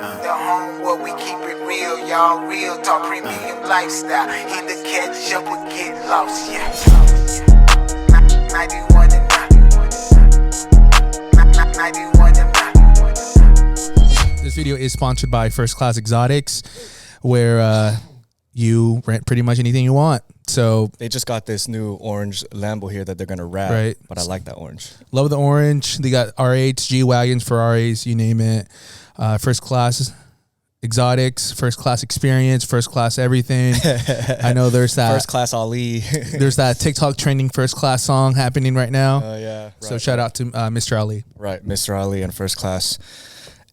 The home where we keep it real, y'all. Real talk, premium lifestyle. Hit the catch up or get lost, yeah. 91 and 91 and 91. This video is sponsored by First Class Exotics, where you rent pretty much anything you want. So they just got this new orange Lambo here that they're gonna wrap. Right. But I like that orange. Love the orange. They got R8s, G wagons, Ferraris, you name it. First Class Exotics, First Class Experience, First Class everything. I know there's that First Class Ali. There's that TikTok trending First Class song happening right now. Oh yeah. Right, so shout out to Mr. Ali. Right, Mr. Ali and First Class.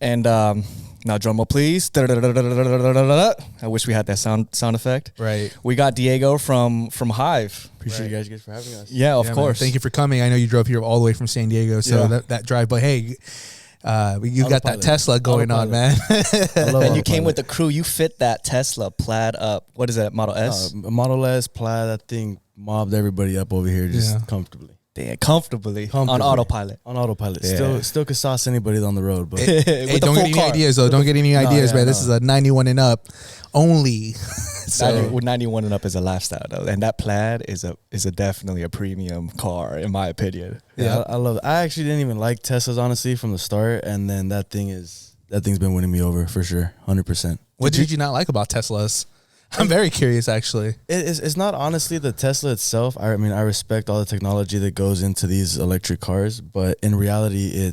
And now drum roll, please. I wish we had that sound effect. Right. We got Diego from Hive. Appreciate you guys for having us. Yeah, of course. Man. Thank you for coming. I know you drove here all the way from San Diego, so that drive. But hey, you got that Tesla going on, man. And you came with the crew. You fit that Tesla plaid up. What is that, Model S? Model S, plaid, that thing mobbed everybody up over here just comfortably. Damn, comfortably. On autopilot. On autopilot. Yeah. Still could sauce anybody on the road. But hey, don't get any ideas, though. Don't get any ideas, man. This is a 91 and up only. So 91 and up is a lifestyle, though. And that plaid is definitely a premium car, in my opinion. Yeah, I love it. I actually didn't even like Teslas, honestly, from the start. And then that thing's been winning me over for sure. 100%. What did you not like about Teslas? I'm very curious, actually. It's not honestly the Tesla itself. I mean, I respect all the technology that goes into these electric cars, but in reality,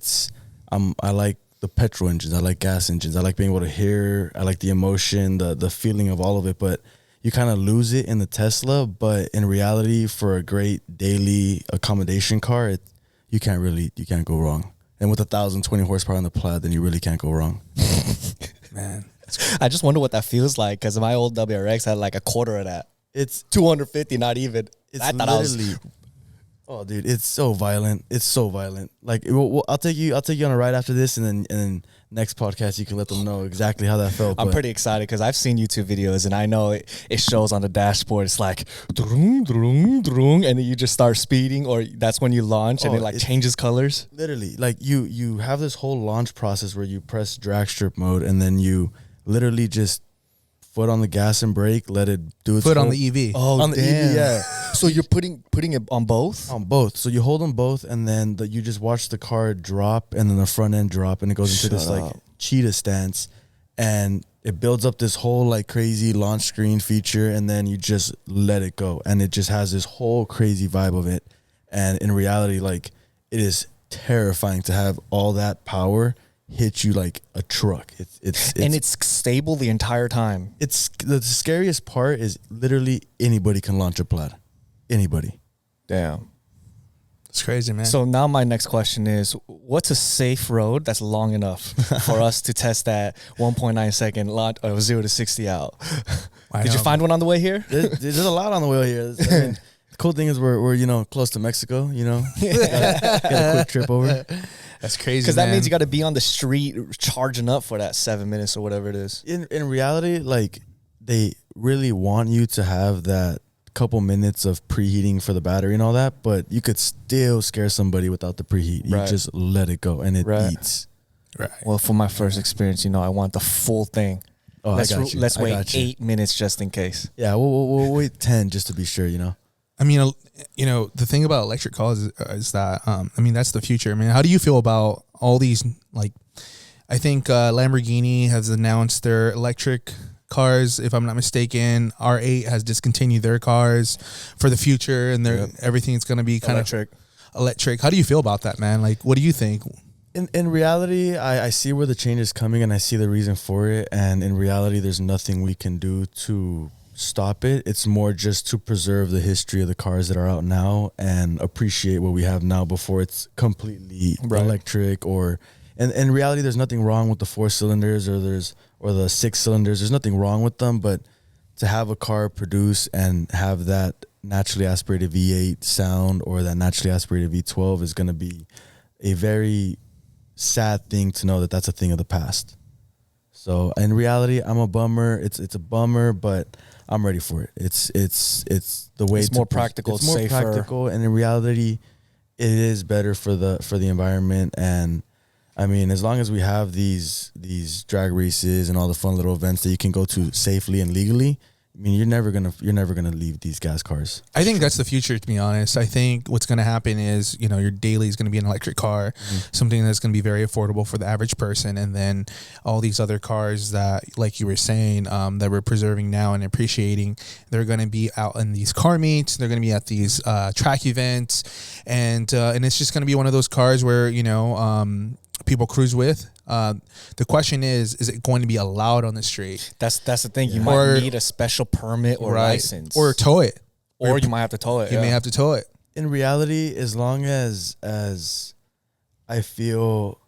I like the petrol engines. I like gas engines. I like being able to hear. I like the emotion, the feeling of all of it. But you kind of lose it in the Tesla. But in reality, for a great daily accommodation car, you can't go wrong. And with 1,020 horsepower on the Plaid, then you really can't go wrong. Man. I just wonder what that feels like, because my old WRX had like a quarter of that. It's 250, not even. It's literally. Oh, dude, it's so violent. It's so violent. Like, I'll take you on a ride after this, and then next podcast you can let them know exactly how that felt. I'm pretty excited because I've seen YouTube videos, and I know it shows on the dashboard. It's like, and then you just start speeding, or that's when you launch, and it changes colors. Literally, like you have this whole launch process where you press drag strip mode, and then you literally just foot on the gas and brake, let it do its foot on the EV. Oh, on the EV, yeah. So you're putting it on both? On both. So you hold them both, and then you just watch the car drop, and then the front end drop, and it goes into this like cheetah stance, and it builds up this whole like crazy launch screen feature, and then you just let it go, and it just has this whole crazy vibe of it. And in reality, like, it is terrifying to have all that power hit you like a truck. It's stable the entire time. It's the scariest part is literally anybody can launch a Plaid. Anybody. Damn. It's crazy, man. So now my next question is, what's a safe road that's long enough for us to test that 1.9 second launch of 0 to 60 out? Did you find one on the way here? There's a lot on the way here. I mean, the cool thing is we're close to Mexico, got a quick trip over. That's crazy, because that means you got to be on the street charging up for that 7 minutes or whatever it is. In reality, like, they really want you to have that couple minutes of preheating for the battery and all that, but you could still scare somebody without the preheat. You just let it go, and it eats. Right. Well, for my first experience, I want the full thing. Oh, let's wait 8 minutes just in case. Yeah, we'll wait 10 just to be sure. I mean, the thing about electric cars is that, that's the future. I mean, how do you feel about all these, like, I think Lamborghini has announced their electric cars, if I'm not mistaken. R8 has discontinued their cars for the future, and everything's going to be kind of electric. How do you feel about that, man? Like, what do you think? In reality, I see where the change is coming, and I see the reason for it. And in reality, there's nothing we can do to stop it. It's more just to preserve the history of the cars that are out now and appreciate what we have now before it's completely electric. Or and in reality, there's nothing wrong with the 4 cylinders or the 6 cylinders. There's nothing wrong with them, but to have a car produce and have that naturally aspirated V8 sound or that naturally aspirated V12 is going to be a very sad thing to know that that's a thing of the past. So in reality, I'm a bummer. It's a bummer, but I'm ready for it. It's the way it's more practical. It's more safer. practical, and in reality, it is better for the environment. And I mean, as long as we have these drag races and all the fun little events that you can go to safely and legally, I mean, you're never gonna leave these gas cars. I think that's the future, to be honest. I think what's going to happen is, your daily is going to be an electric car, something that's going to be very affordable for the average person. And then all these other cars that, like you were saying, that we're preserving now and appreciating, they're going to be out in these car meets. They're going to be at these track events. And it's just going to be one of those cars where, people cruise with. The question is it going to be allowed on the street? That's the thing. You might need a special permit or license, or tow it, or you might have to tow it. You may have to tow it. In reality, as long as I feel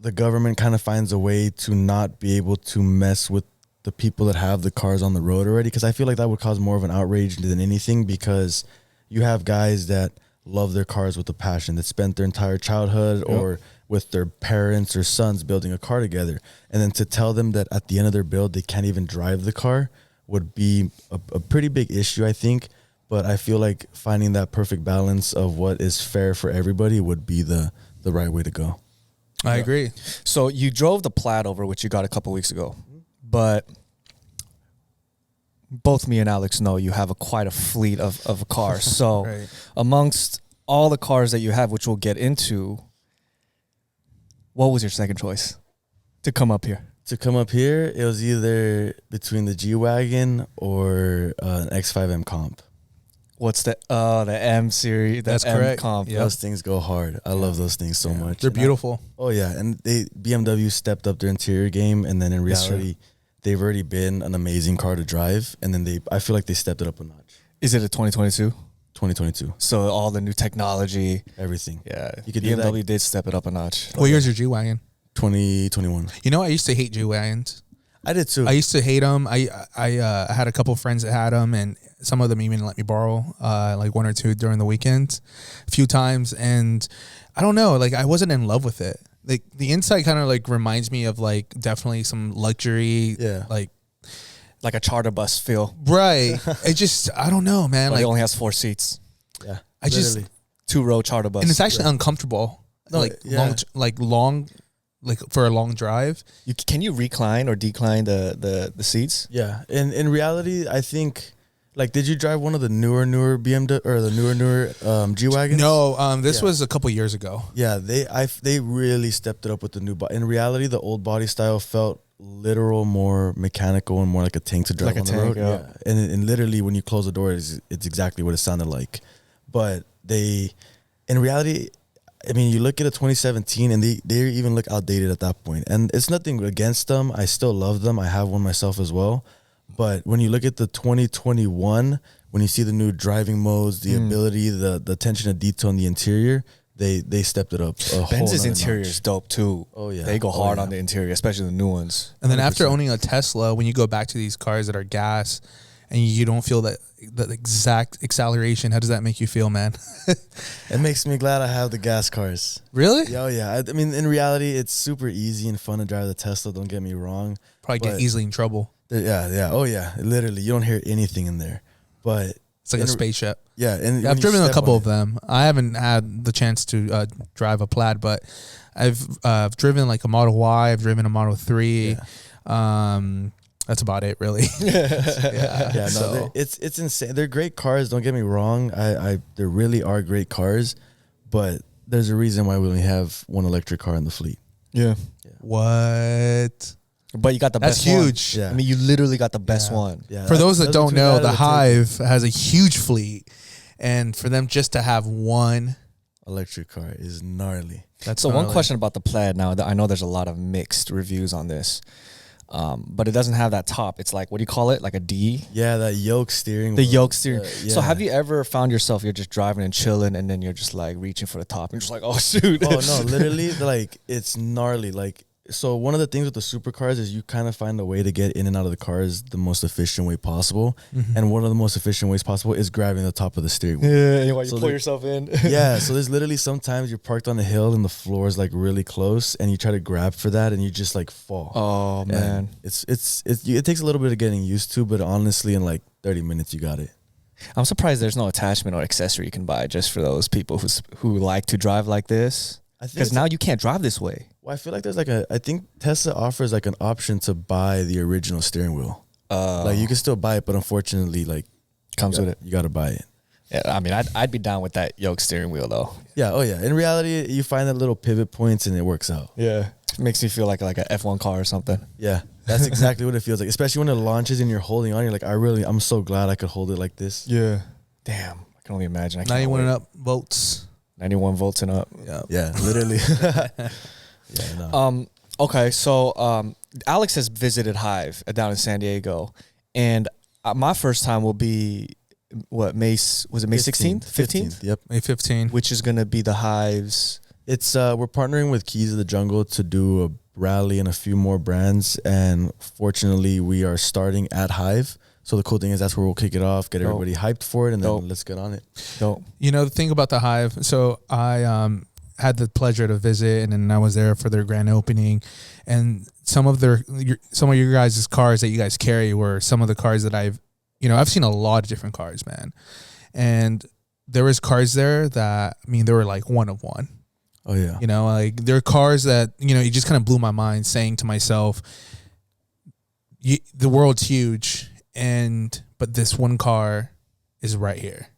the government kind of finds a way to not be able to mess with the people that have the cars on the road already, because I feel like that would cause more of an outrage than anything, because you have guys that love their cars with a passion, that spent their entire childhood or with their parents or sons building a car together. And then to tell them that at the end of their build, they can't even drive the car would be a pretty big issue, I think. But I feel like finding that perfect balance of what is fair for everybody would be the right way to go. I agree. So you drove the Plaid over, which you got a couple weeks ago, but both me and Alex know you have quite a fleet of cars. So amongst all the cars that you have, which we'll get into, what was your second choice to come up here? To come up here, it was either between the G-Wagon or an X5M Comp. What's the M series? That's M correct. Comp. Yep. Those things go hard. I love those things so much. They're beautiful. Oh yeah, and BMW stepped up their interior game, and then in reality, they've already been an amazing car to drive, and then I feel like they stepped it up a notch. Is it a 2022? 2022. So all the new technology, everything. Yeah, You could BMW did step it up a notch. What year's your G-Wagon? 2021. I used to hate G-Wagons. I did too. I used to hate them. I had a couple of friends that had them, and some of them even let me borrow like one or two during the weekend, a few times. And I don't know, like I wasn't in love with it. Like the inside kind of like reminds me of like definitely some luxury, like a charter bus feel. Right. It just, I don't know, man. But like it only has 4 seats. Yeah. I just, 2-row charter bus. and it's actually uncomfortable. No, long, for a long drive. Can you recline or decline the seats? Yeah. And in reality, I think, like, did you drive one of the newer BMW or the newer G-Wagons? No, this was a couple years ago. Yeah, they really stepped it up with the new body. In reality, the old body style felt literal more mechanical and more like a tank to drive Like on a the tank, road. yeah. And literally when you close the door, it's exactly what it sounded like. But in reality, I mean, you look at a 2017 and they even look outdated at that point. And it's nothing against them. I still love them. I have one myself as well. But when you look at the 2021, when you see the new driving modes, the ability, the attention to detail in the interior, they stepped it up. Benz's interior is dope too. Oh yeah, they go hard on the interior, especially the new ones. And then after owning a Tesla, when you go back to these cars that are gas and you don't feel that exact acceleration, how does that make you feel, man? It makes me glad I have the gas cars. Really? Oh yeah. I mean, in reality, it's super easy and fun to drive the Tesla. Don't get me wrong. Probably get easily in trouble. Yeah. Oh yeah. Literally, you don't hear anything in there. But it's like a spaceship. Yeah, and I've driven a couple of them. I haven't had the chance to drive a Plaid, but I've driven like a Model Y. I've driven a Model 3. Yeah. That's about it, really. Yeah. No, it's insane. They're great cars. Don't get me wrong. They really are great cars, but there's a reason why we only have one electric car in the fleet. Yeah. What? But you got the That's best one. huge. Yeah. I mean, you literally got the best one. Yeah. For those that don't know, the Hive Hive has a huge fleet, and for them just to have one electric car is gnarly. That's so gnarly. one question about the Plaid now. I know there's a lot of mixed reviews on this, but it doesn't have that top. It's like, what do you call it? Like a D? Yeah, that yoke steering. The yoke steering. Yeah. So have you ever found yourself, you're just driving and chilling, and then you're just like reaching for the top, and you're just like, oh shoot. Oh no, literally, like it's gnarly. Like, so one of the things with the supercars is you kind of find a way to get in and out of the cars the most efficient way possible. And one of the most efficient ways possible is grabbing the top of the steering wheel. Yeah, while you So pull the- yourself in. Yeah, so there's literally sometimes you're parked on a hill and the floor is like really close and you try to grab for that and you just like fall. Oh man. And it takes a little bit of getting used to, but honestly in like 30 minutes you got it. I'm surprised there's no attachment or accessory you can buy just for those people who like to drive like this. I think Because now you can't drive this way. Well, I feel like there's like I think Tesla offers like an option to buy the original steering wheel. Like you can still buy it, but unfortunately, like Comes with it. You got to buy it. Yeah, I mean, I'd be down with that yoke steering wheel though. Yeah. Oh yeah. In reality, you find that little pivot points and it works out. Yeah, it makes me feel like a F1 car or something. Yeah. That's exactly what it feels like. Especially when it launches and you're holding on. You're like, I'm so glad I could hold it like this. Yeah. Damn, I can only imagine. I 91 and up volts. 91 volts and up. Yeah. Yeah. Literally. Yeah. No. Okay, so Alex has visited Hive down in San Diego, and my first time will be May 16th, 15th? Yep. May 15. Which is going to be the Hive's. It's we're partnering with Keys of the Jungle to do a rally and a few more brands, and fortunately we are starting at Hive. So the cool thing is that's where we'll kick it off, get everybody hyped for it, and then let's get on it. Dope. You know, the thing about the Hive, so I had the pleasure to visit, and then I was there for their grand opening, and some of your guys' cars that you guys carry were some of the cars that I've seen a lot of different cars, man. And there was cars there that, I mean, they were like one of one. Oh yeah. You know, like there are cars that, it just kind of blew my mind, saying to myself, the world's huge, but this one car is right here,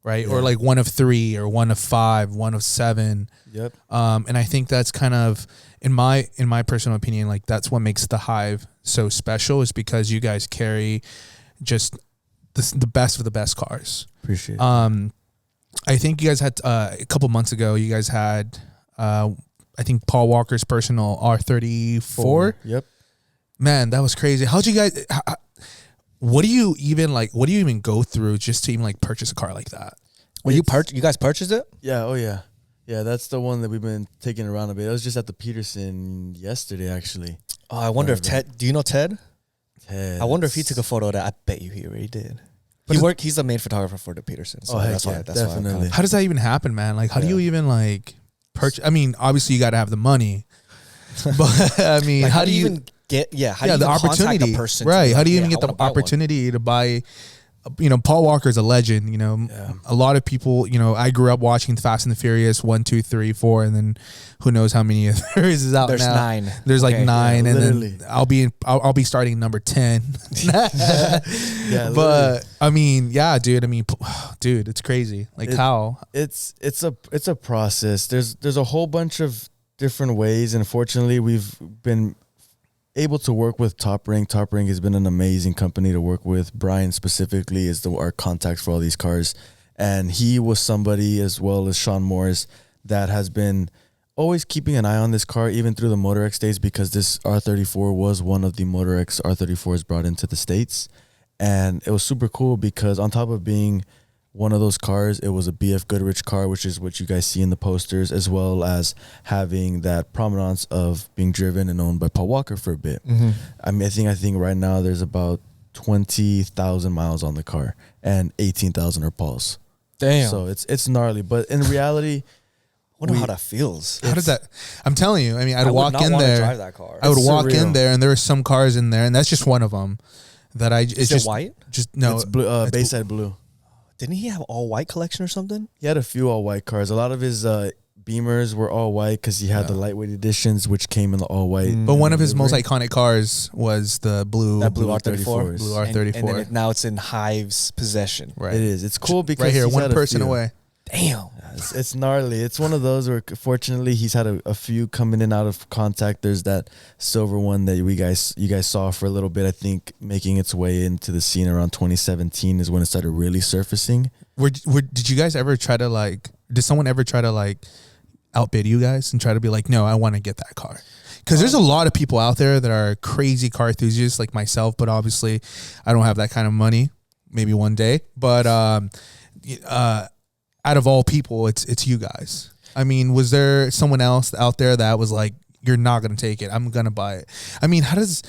right? Yeah. Or like one of 3 or one of 5, one of 7. Yep. And I think that's kind of, in my personal opinion, like that's what makes the Hive so special, is because you guys carry just the best of the best cars. Appreciate it. I think you guys had a couple months ago, you guys had I think Paul Walker's personal R34. Yep. Man, that was crazy. How'd you guys? What do you even go through just to even like purchase a car like that? Well, you guys purchased it? Yeah. Oh yeah. Yeah, that's the one that we've been taking around a bit. I was just at the Peterson yesterday, actually. Oh, I wonder if Ted. Do you know Ted? Ted. I wonder if he took a photo of that. I bet you he already did. He's the main photographer for the Peterson. So that's why. That's definitely. How does that even happen, man? Like, how do you even like purchase? I mean, obviously you got to have the money, but I mean, like, how do you even get? Yeah, how do you the even opportunity? Contact a person right? How do you even I get the opportunity to buy? Paul Walker's a legend. A lot of people. I grew up watching Fast and the Furious 1, 2, 3, 4, and then who knows how many there is out There's now. 9. There's like 9, and literally. then I'll be starting number 10. Yeah, but I mean, yeah, dude. I mean, dude, it's crazy. Like how it's a process. There's a whole bunch of different ways, and fortunately, we've been able to work with Top Ring. Top Ring has been an amazing company to work with. Brian specifically is our contact for all these cars, and he was somebody, as well as Sean Morris, that has been always keeping an eye on this car, even through the MotorX days, because this R34 was one of the MotorX R34s brought into the States, and it was super cool because on top of being one of those cars, it was a BF Goodrich car, which is what you guys see in the posters, as well as having that provenance of being driven and owned by Paul Walker for a bit. Mm-hmm. I mean, I think right now there's about 20,000 miles on the car, and 18,000 are Paul's. Damn. So it's gnarly, but in reality, I wonder how that feels. How does that? I'm telling you. I mean, I'd walk in there. Drive that car. I would It's walk surreal. in there, and there were some cars in there, and that's just one of them. That Is it white? Just no. it's blue, Bayside Blue. Didn't he have all white collection or something? He had a few all white cars. A lot of his Beamers were all white because he had the lightweight editions, which came in the all white. But one of his most iconic cars was the blue R34. Blue R34. And then now it's in Hive's possession. Right. It is. It's cool because right here, he's one had a person few. away. Damn. It's gnarly. It's one of those where, fortunately, he's had a few coming in and out of contact. There's that silver one that you guys saw for a little bit. I think making its way into the scene around 2017 is when it started really surfacing. Did you guys ever try to like? Did someone ever try to like outbid you guys and try to be like, no, I want to get that car? Because there's a lot of people out there that are crazy car enthusiasts like myself, but obviously I don't have that kind of money. Maybe one day, but out of all people, it's you guys. I mean, was there someone else out there that was like, you're not going to take it, I'm going to buy it? I mean, how does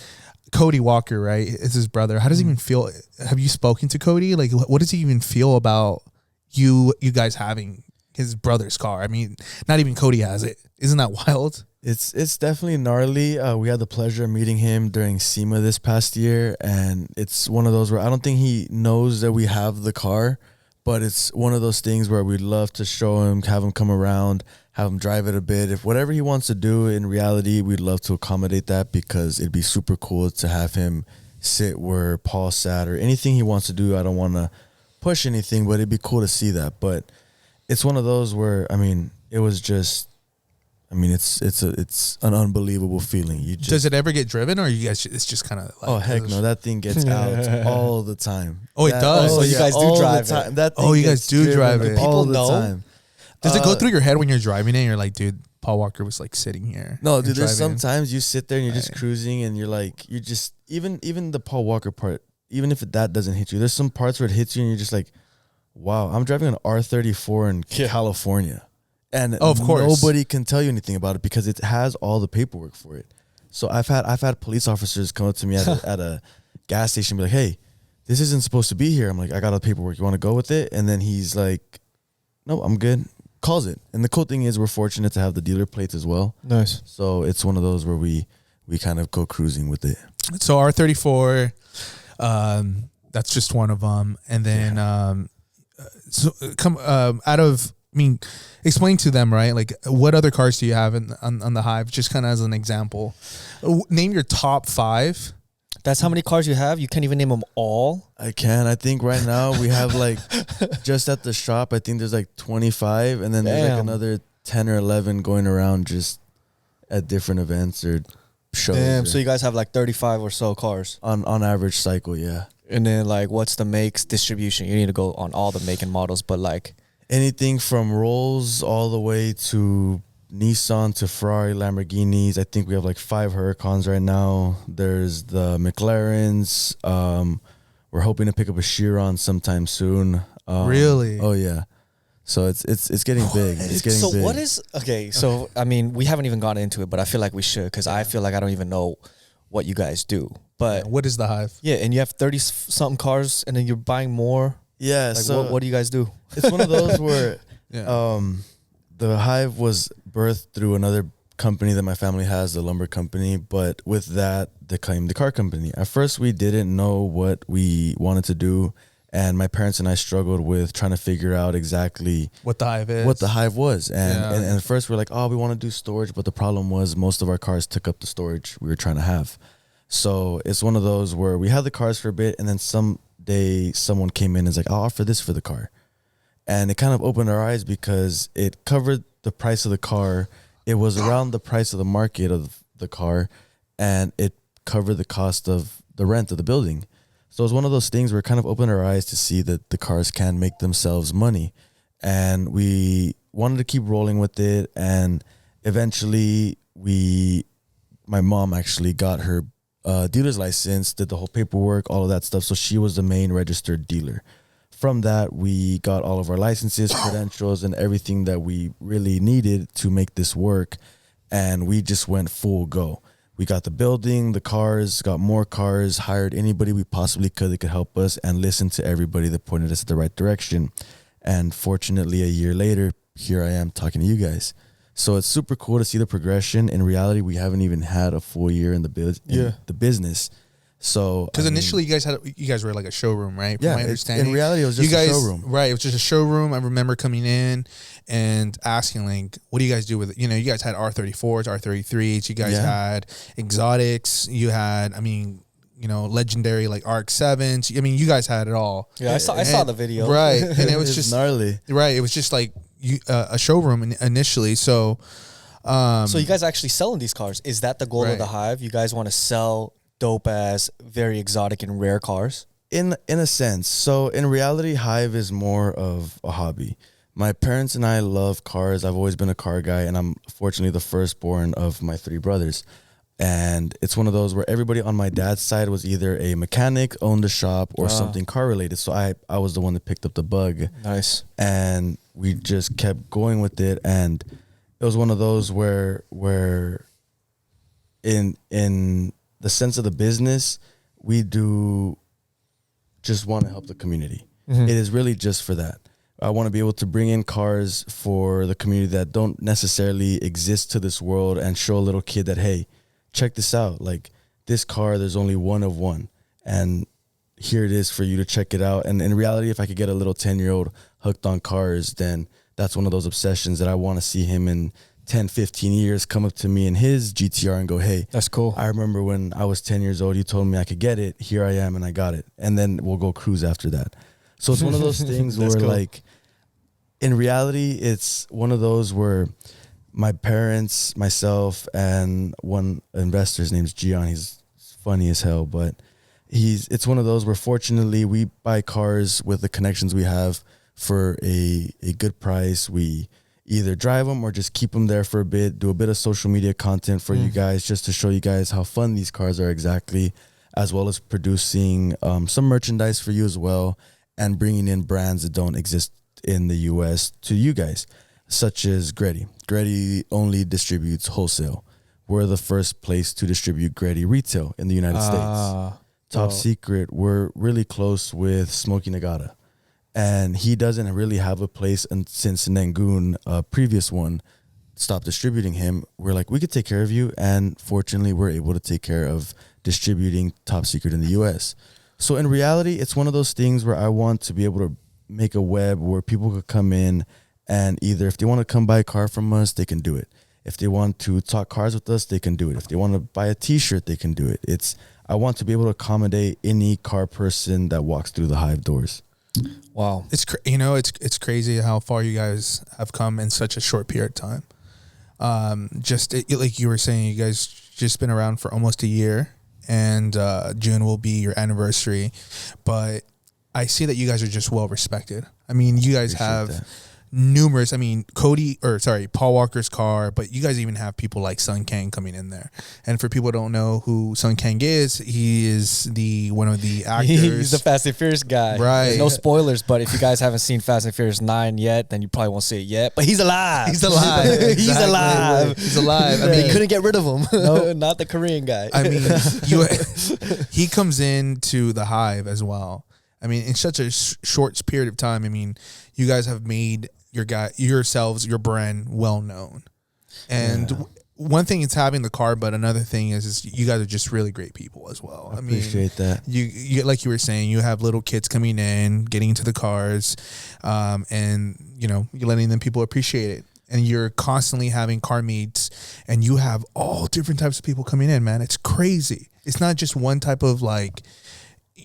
Cody Walker, right, is his brother, how does he even feel? Have you spoken to Cody? Like, what does he even feel about you guys having his brother's car? I mean, not even Cody has it. Isn't that wild? It's definitely gnarly. We had the pleasure of meeting him during SEMA this past year, and it's one of those where I don't think he knows that we have the car, But it's one of those things where we'd love to show him, have him come around, have him drive it a bit. If whatever he wants to do, in reality, we'd love to accommodate that, because it'd be super cool to have him sit where Paul sat, or anything he wants to do. I don't want to push anything, but it'd be cool to see that. But it's one of those where, I mean, it was just, I mean, it's an unbelievable feeling. You just, Does it ever get driven, or you guys? It's just kind of like, oh heck no, that thing gets out all the time. Oh, it does? Oh, you guys do all drive the time. it. That thing Oh, you guys gets do driven drive it. all People the know? time. Does it go through your head when you're driving it? And you're like, dude, Paul Walker was like sitting here. No, and dude. There's driving. sometimes you sit there and you're just Right. cruising, and you're like, you just even the Paul Walker part. Even if that doesn't hit you, there's some parts where it hits you, and you're just like, wow, I'm driving an R34 in California. And Oh, of course. nobody can tell you anything about it because it has all the paperwork for it. So I've had police officers come up to me at a gas station and be like, hey, this isn't supposed to be here. I'm like, I got all the paperwork. You want to go with it? And then he's like, no, I'm good. Calls it. And the cool thing is we're fortunate to have the dealer plates as well. Nice. So it's one of those where we kind of go cruising with it. So R34, that's just one of them. And then so come out of, I mean, explain to them, right? Like, what other cars do you have on the Hive? Just kind of as an example. Name your top 5. That's how many cars you have? You can't even name them all? I can. I think right now we have like, just at the shop, I think there's like 25. And then there's like Damn. another 10 or 11 going around just at different events or shows. Damn, or so you guys have like 35 or so cars. on average cycle, yeah. And then like, what's the makes distribution? You need to go on all the make and models, but like, Anything from Rolls all the way to Nissan to Ferrari, Lamborghinis. I think we have like 5 Huracans right now. There's the McLarens. We're hoping to pick up a Chiron sometime soon. Really? Oh yeah. So it's getting big. It's getting so big. what is, okay, so I mean, we haven't even gotten into it, but I feel like we should, because I feel like I don't even know what you guys do. But What is the Hive? yeah, and you have 30 something cars, and then you're buying more. Yeah. Like, So what do you guys do? it's one of those where Yeah. the Hive was birthed through another company that my family has, the lumber company. But with that, they came the car company. At first, we didn't know what we wanted to do. And my parents and I struggled with trying to figure out exactly What the Hive is. what the Hive was. And, Yeah. and at first, we're like, oh, we want to do storage. But the problem was most of our cars took up the storage we were trying to have. So it's one of those where we had the cars for a bit, and then someday someone came in and was like, I'll offer this for the car. And it kind of opened our eyes because it covered the price of the car. It was around the price of the market of the car, and it covered the cost of the rent of the building. So it was one of those things where it kind of opened our eyes to see that the cars can make themselves money. And we wanted to keep rolling with it. And eventually my mom actually got her dealer's license, did the whole paperwork, all of that stuff. So she was the main registered dealer. From that, we got all of our licenses, credentials, and everything that we really needed to make this work. And we just went full go. We got the building, the cars, got more cars, hired anybody we possibly could that could help us, and listened to everybody that pointed us in the right direction. And fortunately, a year later, here I am talking to you guys. So it's super cool to see the progression. In reality, we haven't even had a full year in the business. So Because initially you guys were like a showroom, right? From yeah, my understanding. in reality, it was just you guys, a showroom. Right. It was just a showroom. I remember coming in and asking, like, what do you guys do with it? You know, you guys had R34s, R33s. You guys had exotics. You had, I mean, you know, legendary like RX-7s. I mean, you guys had it all. Yeah, I saw the video. Right. And it was just gnarly. Right. It was just like a showroom initially. So, So you guys are actually selling these cars. Is that the goal of Right. the Hive? You guys want to sell dope ass, very exotic and rare cars? In a sense. So in reality, Hive is more of a hobby. My parents and I love cars. I've always been a car guy, and I'm fortunately the firstborn of my 3 brothers. And it's one of those where everybody on my dad's side was either a mechanic, owned a shop, or something car related. So I was the one that picked up the bug. Nice. And we just kept going with it. And it was one of those where in the sense of the business, we do just want to help the community. It is really just for that. I want to be able to bring in cars for the community that don't necessarily exist to this world, and show a little kid that, hey, check this out. Like, this car, there's only one of one. And here it is for you to check it out. And in reality, if I could get a little 10-year-old hooked on cars, then that's one of those obsessions that I want to see him in 10, 15 years come up to me in his GTR and go, hey, That's cool. I remember when I was 10 years old, you told me I could get it. Here I am, and I got it. And then we'll go cruise after that. So it's one of those things where, cool. like, in reality, it's one of those where my parents, myself, and one investor, his name's Gian, he's funny as hell, but it's one of those where fortunately we buy cars with the connections we have for a good price. We either drive them or just keep them there for a bit, do a bit of social media content for you guys, just to show you guys how fun these cars are exactly, as well as producing some merchandise for you as well, and bringing in brands that don't exist in the US to you guys, such as Greddy. Greddy only distributes wholesale. We're the first place to distribute Greddy retail in the United States. Top secret, we're really close with Smokey Nagata. And he doesn't really have a place, and since Nangoon, previous one, stopped distributing him, we're like, we could take care of you. And fortunately, we're able to take care of distributing Top Secret in the US. So in reality, it's one of those things where I want to be able to make a web where people could come in, and either if they want to come buy a car from us, they can do it. If they want to talk cars with us, they can do it. If they want to buy a t-shirt, they can do it. I want to be able to accommodate any car person that walks through the Hive doors. Wow. It's it's crazy how far you guys have come in such a short period of time. Like you were saying, you guys just been around for almost a year, and June will be your anniversary. But I see that you guys are just well respected. I mean, you guys have numerous. I mean, Paul Walker's car, but you guys even have people like Sun Kang coming in there. And for people who don't know who Sun Kang is, he is one of the actors. He's the Fast and Furious guy. Right. There's no spoilers, but if you guys haven't seen Fast and Furious 9 yet, then you probably won't see it yet. But he's alive. He's alive. He's Exactly. alive. He's alive. I They mean, couldn't get rid of him. No, not the Korean guy. I mean, he comes into the Hive as well. I mean, in such a short period of time. I mean, you guys have made your brand well known, and one thing is having the car, but another thing is you guys are just really great people as well. I mean, appreciate that. You like you were saying, you have little kids coming in, getting into the cars, and you're letting them people appreciate it. And you're constantly having car meets, and you have all different types of people coming in, man. It's crazy. It's not just one type of like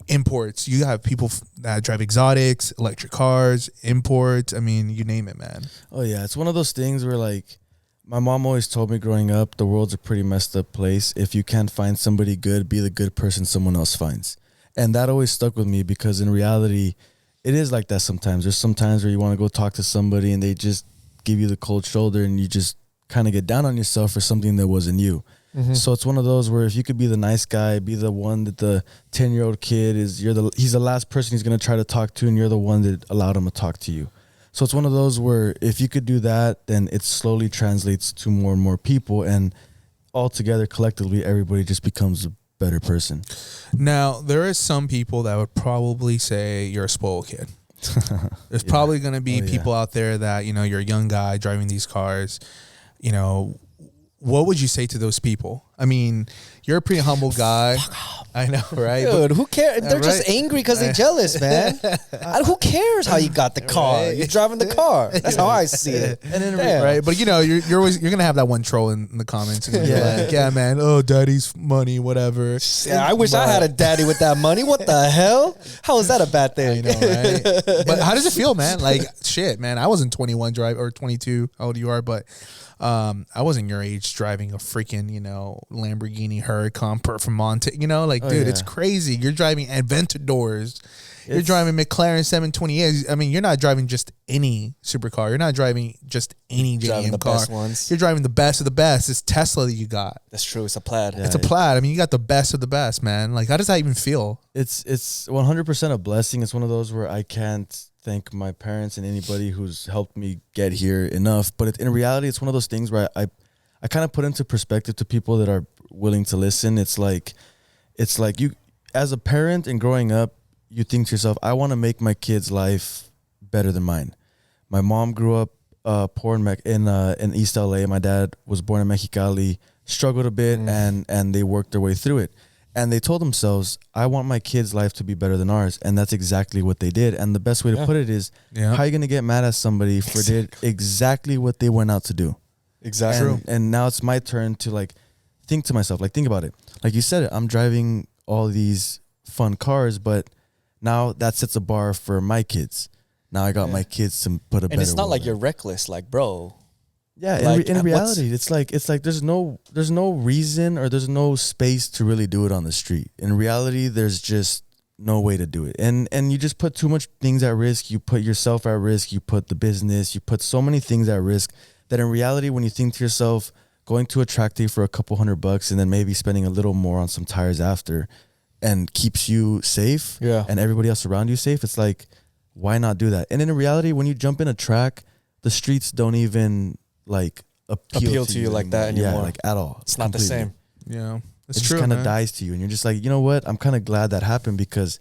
imports. You have people that drive exotics, electric cars, imports. I mean, you name it, man. Oh yeah, it's one of those things where, like, my mom always told me growing up, the world's a pretty messed up place. If you can't find somebody good, be the good person someone else finds. And that always stuck with me, because in reality, it is like that sometimes. There's some times where you want to go talk to somebody and they just give you the cold shoulder, and you just kind of get down on yourself for something that wasn't you. Mm-hmm. So it's one of those where if you could be the nice guy, be the one that the 10-year-old kid he's the last person he's going to try to talk to, and you're the one that allowed him to talk to you. So it's one of those where if you could do that, then it slowly translates to more and more people, and altogether, collectively, everybody just becomes a better person. Now, there is some people that would probably say you're a spoiled kid. There's probably going to be people out there that, you're a young guy driving these cars, what would you say to those people? I mean, you're a pretty humble guy. I know, right? Dude, who cares? They're right. just angry because they're jealous, man. Who cares how you got the car? Right. You're driving the car. That's how I see it. And then, right? But you're always gonna have that one troll in the comments. And like, yeah, man. Oh, daddy's money, whatever. Yeah, I wish I had a daddy with that money. What the hell? How is that a bad thing? I know, right? But how does it feel, man? Like, shit, man. I wasn't 21 or 22. How old you are? But I wasn't your age driving a freaking, Lamborghini Huracan Performante, dude, it's crazy. You're driving Aventadors. You're driving McLaren 728. I mean, you're not driving just any supercar. You're not driving just any JDM car. Best ones. You're driving the best of the best. It's Tesla that you got. That's true. It's a Plaid. It's a Plaid. I mean, you got the best of the best, man. Like, how does that even feel? It's 100% a blessing. It's one of those where I can't thank my parents and anybody who's helped me get here enough. But in reality, it's one of those things where I kind of put into perspective to people that are willing to listen. It's like you, as a parent and growing up, you think to yourself, I want to make my kid's life better than mine. My mom grew up poor in East LA. My dad was born in Mexicali, struggled a bit, and they worked their way through it. And they told themselves, I want my kids' life to be better than ours. And that's exactly what they did. And the best way to put it is, how are you going to get mad at somebody for did exactly what they went out to do? Exactly. And now it's my turn to like think to myself, like think about it. Like you said, I'm driving all these fun cars, but now that sets a bar for my kids. Now I got my kids to put a better. And it's not like world you're reckless, like bro. Yeah, like, in reality, it's like there's no reason or there's no space to really do it on the street. In reality, there's just no way to do it. And you just put too much things at risk. You put yourself at risk. You put the business. You put so many things at risk that in reality, when you think to yourself, going to a track day for a couple $100 and then maybe spending a little more on some tires after and keeps you safe and everybody else around you safe, it's like, why not do that? And in reality, when you jump in a track, the streets don't even like appeal to you like that anymore. Yeah, like at all. It's not the same. Yeah, it's true. It just kind of dies to you, and you're just like, you know what? I'm kind of glad that happened because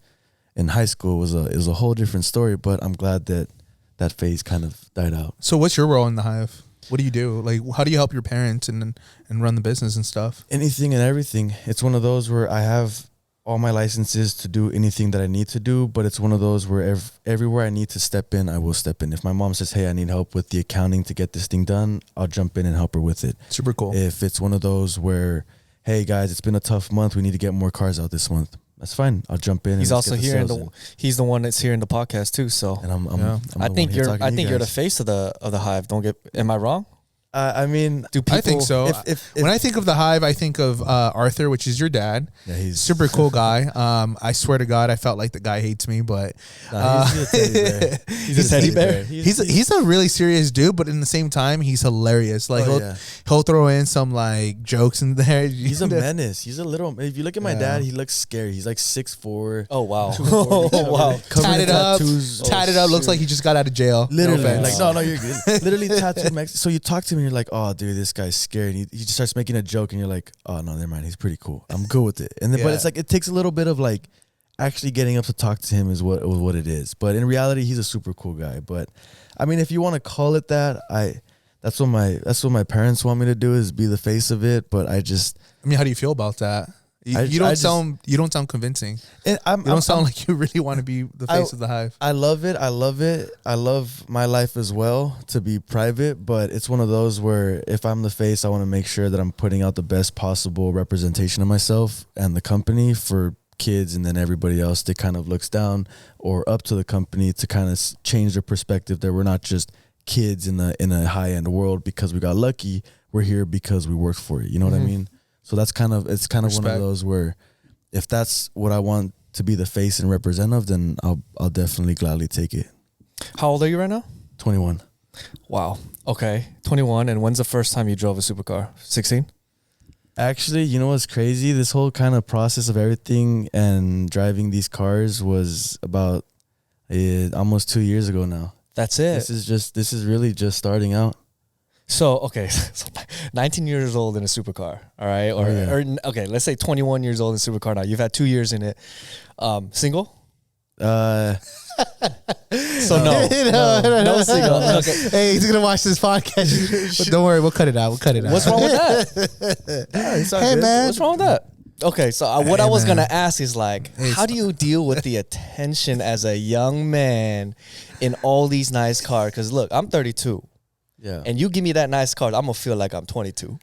in high school it was a whole different story. But I'm glad that phase kind of died out. So, what's your role in the Hive? What do you do? Like, how do you help your parents and run the business and stuff? Anything and everything. It's one of those where I have all my licenses to do anything that I need to do, but it's one of those where everywhere I need to step in, I will step in. If my mom says, hey, I need help with the accounting to get this thing done, I'll jump in and help her with it. Super cool. If it's one of those where, hey guys, it's been a tough month, we need to get more cars out this month, that's fine. I'll jump in. He's also here he's the one that's here in the podcast too. So and I'm I think you're the face of the Hive. Am I wrong? I mean, do people, I think so. If when I think of the Hive, I think of Arthur, which is your dad. Yeah, he's super cool guy. I swear to God, I felt like the guy hates me, but he's a teddy bear. He's a teddy bear. He's a really serious dude, but in the same time, he's hilarious. Like he'll throw in some like jokes in there. He's a menace. He's a little. If you look at my dad, he looks scary. He's like 6'4". Oh wow. Oh wow. Tatted up. Looks like he just got out of jail. Literally, no, you're good. Literally tattooed. So you talk to him. And you're like, oh, dude, this guy's scary. And he just starts making a joke, and you're like, oh no, never mind. He's pretty cool. I'm good with it. And then, but it's like it takes a little bit of like actually getting up to talk to him is what it is. But in reality, he's a super cool guy. But I mean, if you want to call it that, that's what my parents want me to do is be the face of it. But I mean, how do you feel about that? You don't sound convincing. You don't sound like you really want to be the face of the Hive. I love it. I love my life as well to be private, but it's one of those where if I'm the face, I want to make sure that I'm putting out the best possible representation of myself and the company for kids, and then everybody else that kind of looks down or up to the company to kind of change their perspective that we're not just kids in a high-end world because we got lucky. We're here because we worked for it. You know what I mean? So it's kind of one of those where if that's what I want to be the face and represent of, then I'll definitely gladly take it. How old are you right now? 21. Wow. Okay. 21. And when's the first time you drove a supercar? 16? Actually, you know what's crazy? This whole kind of process of everything and driving these cars was about almost 2 years ago now. That's it. This is really just starting out. So, okay, 19 years old in a supercar, all right? Or okay, let's say 21 years old in a supercar now. You've had 2 years in it. Single? So no single. Okay. Hey, he's gonna watch this podcast. But don't worry, we'll cut it out. What's wrong with that? Hey, man. What's wrong with that? Okay, so what I was gonna ask is like, how do you deal with the attention as a young man in all these nice cars? Because look, I'm 32. Yeah. And you give me that nice card, I'm going to feel like I'm 22.